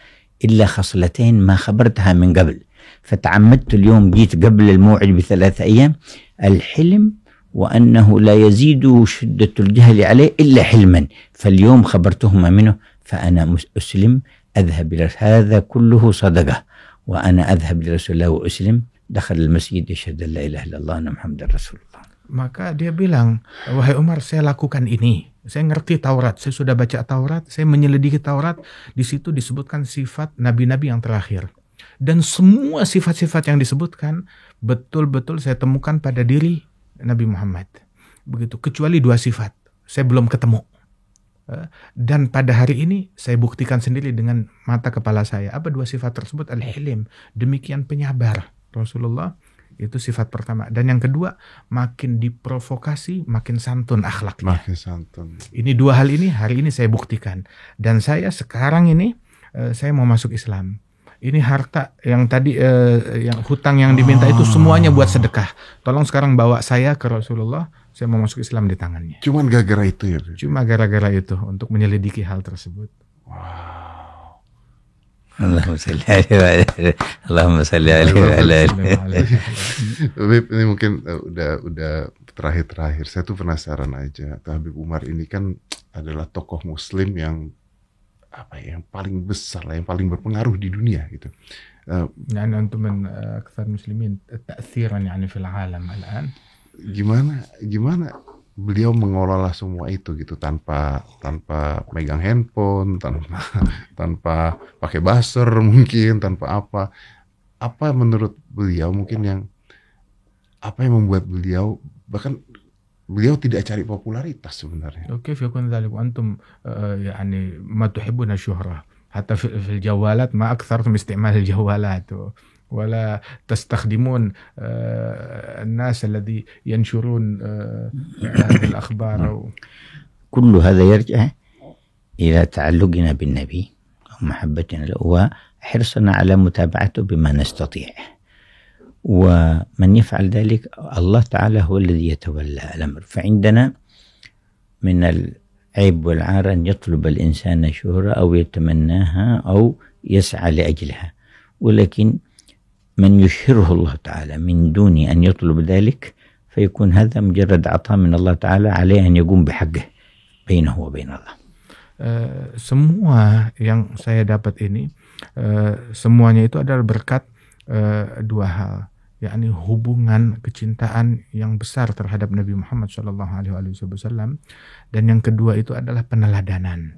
[SPEAKER 2] إلا خصلتين ما خبرتها من قبل فتعمدت اليوم جيت قبل الموعد ب3 أيام الحلم وأنه لا يزيد شدة الجهل عليه إلا حلما فاليوم خبرتهما منه فأنا أسلم أذهب إلى هذا كله صدقة وأنا أذهب لرسول الله وأسلم دخل المسجد يشهد أن لا إله إلا الله أن محمد رسول الله.
[SPEAKER 3] Maka dia bilang, wahai Umar, saya lakukan ini. Saya ngerti Taurat, saya sudah baca Taurat, saya menyelidiki Taurat. Di situ disebutkan sifat nabi-nabi yang terakhir. Dan semua sifat-sifat yang disebutkan betul-betul saya temukan pada diri Nabi Muhammad. Begitu, kecuali 2 sifat saya belum ketemu. Dan pada hari ini saya buktikan sendiri dengan mata kepala saya. Apa 2 sifat tersebut? Al-Hilim, demikian penyabar Rasulullah. Itu sifat pertama. Dan yang kedua, makin diprovokasi, makin santun akhlaknya.
[SPEAKER 1] Makin santun.
[SPEAKER 3] Ini 2 hal ini hari ini saya buktikan. Dan saya sekarang ini saya mau masuk Islam. Ini harta yang tadi yang hutang yang diminta itu semuanya buat sedekah. Tolong sekarang bawa saya ke Rasulullah, saya mau masuk Islam di tangannya.
[SPEAKER 1] Cuman gara-gara itu ya?
[SPEAKER 3] Cuma gara-gara itu, untuk menyelidiki hal tersebut.
[SPEAKER 1] Wow.
[SPEAKER 2] Allahumma salli alaihi. Allahumma salli alaihi.
[SPEAKER 1] Habib, ini mungkin udah terakhir. Saya tuh penasaran aja. Habib Umar ini kan adalah tokoh Muslim yang yang paling besar lah, yang paling berpengaruh di dunia gitu.
[SPEAKER 3] يعني أنتم من أكثر المسلمين تأثيرا يعني في العالم الآن.
[SPEAKER 1] Gimana beliau mengelola semua itu gitu tanpa megang handphone, tanpa pakai buzzer mungkin, tanpa apa menurut beliau mungkin yang membuat beliau, bahkan beliau tidak cari popularitas sebenarnya.
[SPEAKER 3] كيف يكون ذلك وأنتم يعني ما تحبون الشهرة حتى في الجوالات ما أكثرتم استعمال الجوالات ولا تستخدمون الناس الذي ينشرون هذه الأخبار.
[SPEAKER 2] كل هذا يرجع إلى تعلقنا بالنبي ومحبتنا له وحرصنا على متابعته بما نستطيع. ومن يفعل ذلك الله تعالى هو الذي يتولى الأمر. فعندنا من العيب والعار أن يطلب الإنسان شهرة أو يتمناها أو يسعى لأجلها، ولكن من يشهره الله تعالى من دون أن يطلب ذلك فيكون هذا مجرد عطاء من الله تعالى عليه أن يقوم بحقه بينه وبين الله.
[SPEAKER 3] Semua yang saya dapat ini semuanya itu adalah berkat dua hal, yakni hubungan kecintaan yang besar terhadap Nabi Muhammad SAW, dan yang kedua itu adalah peneladanan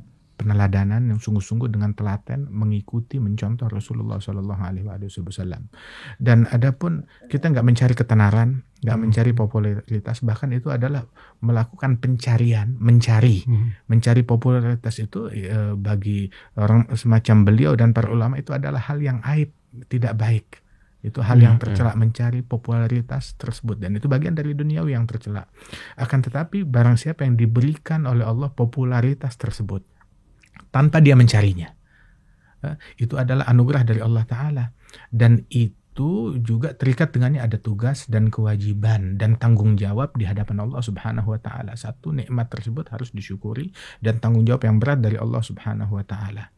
[SPEAKER 3] yang sungguh-sungguh dengan telaten mengikuti, mencontoh Rasulullah SAW. Dan adapun kita nggak mencari ketenaran, nggak mencari popularitas, bahkan itu adalah melakukan pencarian, mencari popularitas itu bagi orang semacam beliau dan para ulama itu adalah hal yang aib, tidak baik. Itu hal yang tercela, mencari popularitas tersebut, dan itu bagian dari duniawi yang tercela. Akan tetapi barang siapa yang diberikan oleh Allah popularitas tersebut tanpa dia mencarinya, itu adalah anugerah dari Allah Ta'ala, dan itu juga terikat dengannya ada tugas dan kewajiban dan tanggung jawab di hadapan Allah Subhanahu wa Ta'ala. Satu, nikmat tersebut harus disyukuri, dan tanggung jawab yang berat dari Allah Subhanahu wa Ta'ala.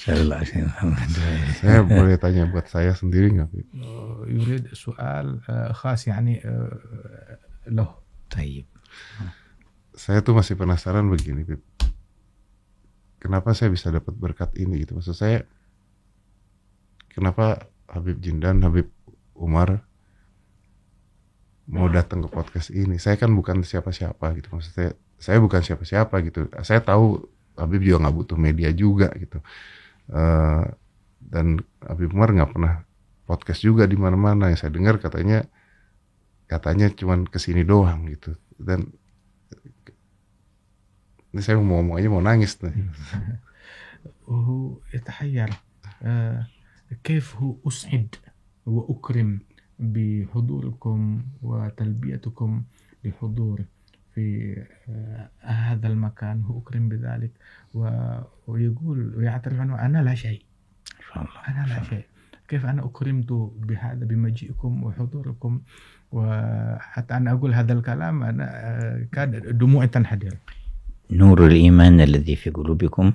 [SPEAKER 1] Saya boleh tanya buat saya sendiri nggak?
[SPEAKER 3] Yurid soal khas, yani loh.
[SPEAKER 2] Taib.
[SPEAKER 1] Saya tuh masih penasaran begini, Bib. Kenapa saya bisa dapat berkat ini gitu? Maksud saya, kenapa Habib Jindan, Habib Umar mau datang ke podcast ini? Saya kan bukan siapa-siapa gitu. Maksud saya bukan siapa-siapa gitu. Saya tahu Habib juga nggak butuh media juga gitu. Dan Habib Umar nggak pernah podcast juga di mana-mana. Yang saya dengar katanya cuman kesini doang gitu. Dan ini saya mau ngomong aja mau nangis nih.
[SPEAKER 3] يتحير كيف هو أسعد وأكرم بحضوركم وتلبيتكم لحضور في هذا المكان، هو أكرم بذلك ويقول ويعترف أنه أنا لا شيء، أنا لا شيء. كيف أنا أكرمت بهذا بمجيئكم وحضوركم، وحتى أنا أقول هذا الكلام أنا كاد دموعي تنحدر.
[SPEAKER 2] نور الإيمان الذي في قلوبكم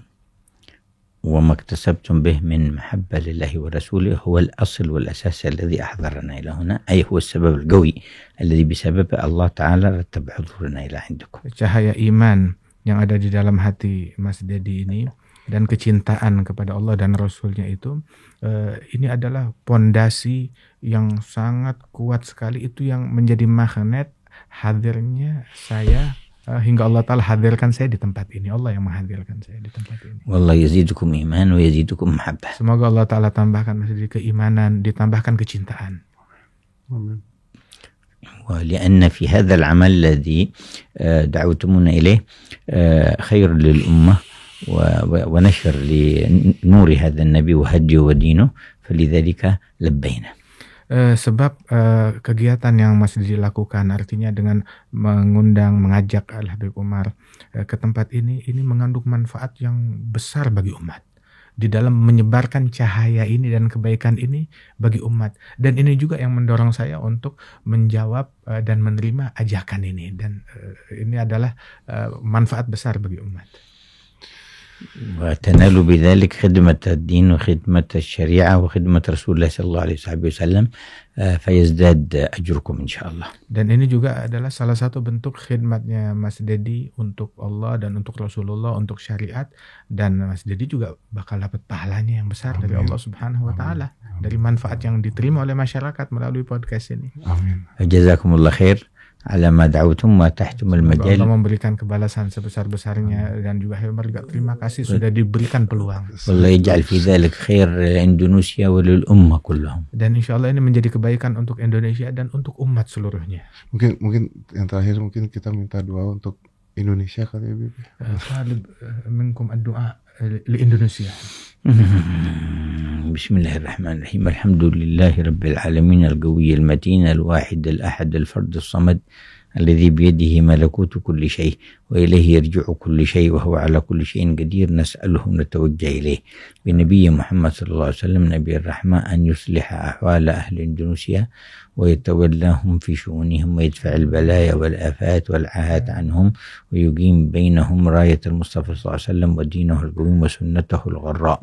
[SPEAKER 2] وما اكتسبتم به من محبة لله ورسوله هو الأصل والأساس الذي أحضرنا إلى هنا، أي هو السبب القوي الذي بسببه الله تعالى رتب حضورنا إلى عندكم.
[SPEAKER 3] Cahaya iman yang ada di dalam hati Mas Dedi ini dan kecintaan kepada Allah dan Rasulnya itu, ini adalah pondasi yang sangat kuat sekali, itu yang menjadi magnet hadirnya saya, hingga Allah Ta'ala hadirkan saya di tempat ini. Allah yang menghadirkan saya di tempat ini.
[SPEAKER 2] Wallah yazidukum iman wa yazidukum mahabbah.
[SPEAKER 3] Semoga Allah Ta'ala tambahkan masih keimanan, ditambahkan kecintaan.
[SPEAKER 1] Amin.
[SPEAKER 2] ولأن في هذا العمل الذي دعوتمونا إليه خير للأمة ونشر لنور هذا النبي وهديه ودينه، فلذلك لبينا.
[SPEAKER 3] Sebab kegiatan yang masih dilakukan, artinya dengan mengajak Al-Habib Umar ke tempat ini mengandung manfaat yang besar bagi umat di dalam menyebarkan cahaya ini dan kebaikan ini bagi umat, dan ini juga yang mendorong saya untuk menjawab dan menerima ajakan ini, dan ini adalah manfaat besar bagi umat.
[SPEAKER 2] وتنال بذلك خدمة الدين وخدمة الشريعة وخدمة رسول الله صلى الله عليه وسلم فيزداد أجركم إن شاء الله.
[SPEAKER 3] Dan ini juga adalah salah satu bentuk khidmatnya Mas Dedi untuk Allah dan untuk Rasulullah, untuk syariat, dan Mas Dedi juga bakal dapat pahalanya yang besar dari Allah Subhanahu wa Ta'ala, dari manfaat yang diterima oleh masyarakat melalui podcast ini.
[SPEAKER 1] Amin.
[SPEAKER 2] Jazakumullah khair ala ma da'utum wa tahtum al-majal.
[SPEAKER 3] Allah memberikan kebalasan sebesar-besarnya, dan juga terima kasih sudah diberikan peluang.
[SPEAKER 2] Wallah yaj'al fi dzalik khair Indonesia wa lil ummah kullahum.
[SPEAKER 3] Dan insyaallah ini menjadi kebaikan untuk Indonesia dan untuk umat seluruhnya.
[SPEAKER 1] Mungkin yang terakhir mungkin kita minta doa untuk Indonesia kali ya, Bib.
[SPEAKER 3] Talib minkum ad-du'a li Indonesia.
[SPEAKER 2] بسم الله الرحمن الرحيم الحمد لله رب العالمين القوي المتين الواحد الأحد الفرد الصمد الذي بيده ملكوت كل شيء وإليه يرجع كل شيء وهو على كل شيء قدير، نسأله نتوجه إليه بنبي محمد صلى الله عليه وسلم نبي الرحمة أن يصلح أحوال أهل إندونيسيا ويتولاهم في شؤونهم ويدفع البلايا والآفات والعاهات عنهم ويقيم بينهم راية المصطفى صلى الله عليه وسلم ودينه القويم وسنته الغراء،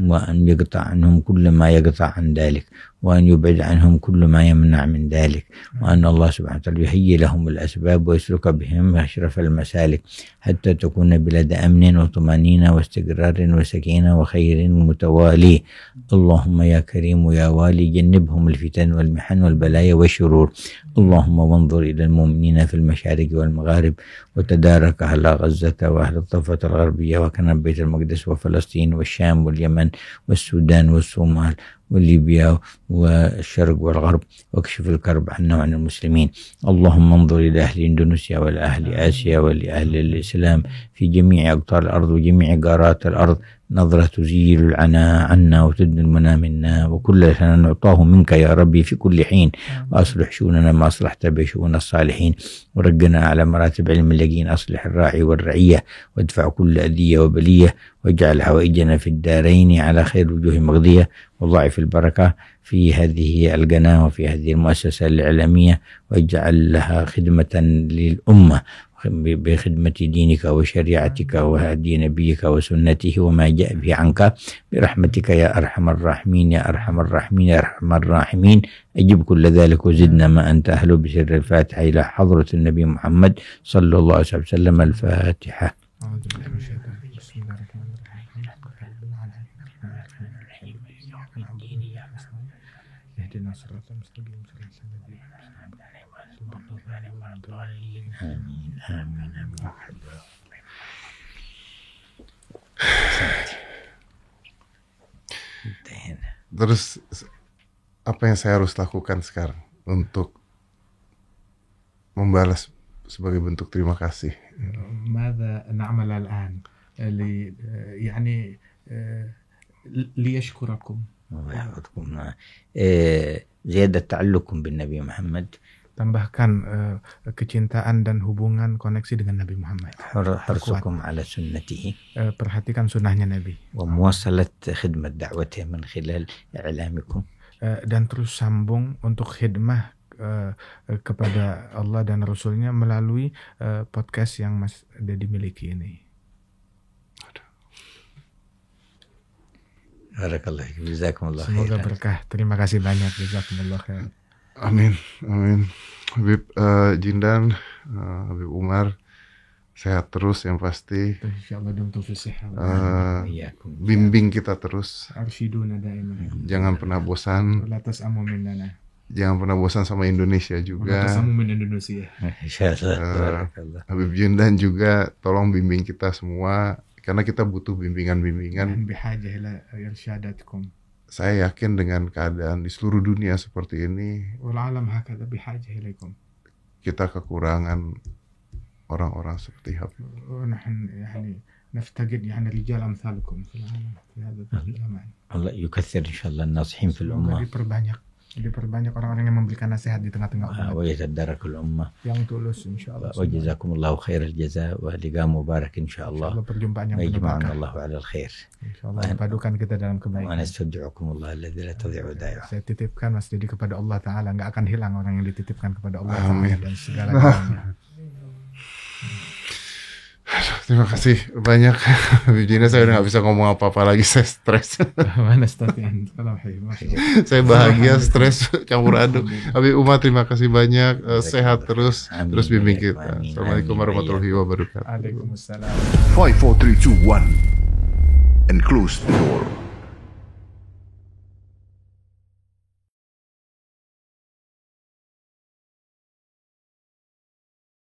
[SPEAKER 2] وأن يقطع عنهم كل ما يقطع عن ذلك، وأن يبعد عنهم كل ما يمنع من ذلك، وأن الله سبحانه وتعالى يهيئ لهم الأسباب ويسلك بهم أشرف المسالك حتى تكون بلاد أمن وطمأنينة واستقرار وسكينة وخير متوالي. اللهم يا كريم يا والي جنبهم الفتن والمحن والبلايا والشرور. اللهم وانظر إلى المؤمنين في المشارق والمغارب وتدارك أهل غزة وأهل الضفة الغربية وكان بيت المقدس وفلسطين والشام واليمن والسودان والصومال وليبيا والشرق والغرب، واكشف الكرب عنا وعن المسلمين. اللهم انظر إلى أهل إندونيسيا ولأهل آسيا ولأهل الإسلام في جميع أقطار الأرض وجميع قارات الأرض نظرة تزيل العناء عنا وتدني المنى منا، وكل سنة نعطاه منك يا ربي في كل حين، وأصلح شؤوننا ما أصلحت بشؤون الصالحين، ورقنا على مراتب علم اليقين، أصلح الراعي والرعية وادفع كل أذية وبلية، واجعل حوائجنا في الدارين على خير وجوه مغذية، وضاعف البركة في هذه القناة وفي هذه المؤسسة الإعلامية، واجعل لها خدمة للأمة بخدمة دينك وشريعتك وهدي نبيك وسنته وما جاء به عنك برحمتك يا أرحم الراحمين يا أرحم الراحمين يا أرحم الراحمين. أجب كل ذلك وزدنا ما أنت أهله بسر الفاتحة إلى حضرة النبي محمد صلى الله عليه وسلم. الفاتحة.
[SPEAKER 1] Terus apa yang saya harus lakukan sekarang untuk membalas sebagai bentuk terima kasih?
[SPEAKER 3] ماذا نعمل الآن يعني ليشكركم
[SPEAKER 2] ويحفظكم زيادة تعلقكم بالنبي محمد،
[SPEAKER 3] tambahkan kecintaan dan hubungan koneksi dengan Nabi Muhammad.
[SPEAKER 2] حرصكم على سنته،
[SPEAKER 3] perhatikan sunnahnya Nabi.
[SPEAKER 2] ومواصلة خدمة دعوته من خلال إعلامكم.
[SPEAKER 3] Dan terus sambung untuk khidmah kepada Allah dan Rasulnya melalui podcast yang Mas Dedi miliki ini.
[SPEAKER 2] Barakallah, jazakumullah khair.
[SPEAKER 3] Semoga berkah. Terima kasih banyak, jazakumullah khair.
[SPEAKER 1] Amin, amin. Habib Jindan, Habib Umar, sehat terus yang pasti.
[SPEAKER 3] Insyaallah dum taufiq sehat.
[SPEAKER 1] Bimbing kita terus.
[SPEAKER 3] Arsyiduna daiman.
[SPEAKER 1] Jangan pernah bosan.
[SPEAKER 3] La tasamu minnana.
[SPEAKER 1] Jangan pernah bosan sama Indonesia juga.
[SPEAKER 3] La tasamu min Indonesia.
[SPEAKER 2] Insyaallah.
[SPEAKER 1] Habib Jindan juga tolong bimbing kita semua karena kita butuh bimbingan-bimbingan.
[SPEAKER 3] Bihajah ila irsyadatkum.
[SPEAKER 1] Saya yakin dengan keadaan di seluruh dunia seperti ini, kita kekurangan orang-orang seperti Habib.
[SPEAKER 2] Allah yukathir insyaallah an-nasihin fil ummah.
[SPEAKER 3] Diperbanyak orang-orang yang memberikan nasihat di tengah-tengah umat.
[SPEAKER 2] Wa yatadarakul ummah.
[SPEAKER 3] Yang tulus insyaallah.
[SPEAKER 2] Wa jazakumullahu khairal jazaa wa liqa mubarak insyaallah.
[SPEAKER 3] Perjumpaan yang
[SPEAKER 2] penuh berkah. Allahu ala khair.
[SPEAKER 3] Insyaallah padukan kita dalam kebaikan.
[SPEAKER 2] Wa nastaudi'ukumullah alladzi la tadhi'u da'wa.
[SPEAKER 3] Saya titipkan Mas Dedi kepada Allah Taala, enggak akan hilang orang yang dititipkan kepada Allah
[SPEAKER 1] Taala
[SPEAKER 3] dan segalanya.
[SPEAKER 1] Terima kasih banyak. Habib Jindan, saya udah gak bisa ngomong apa-apa lagi, saya stres. Saya bahagia, stres, campur aduk. Habib Umar, terima kasih banyak. Sehat terus, terus bimbing kita. Assalamualaikum warahmatullahi wabarakatuh.
[SPEAKER 3] Waalaikumsalam.
[SPEAKER 4] 5, 4, 3, 2, 1 and close the door.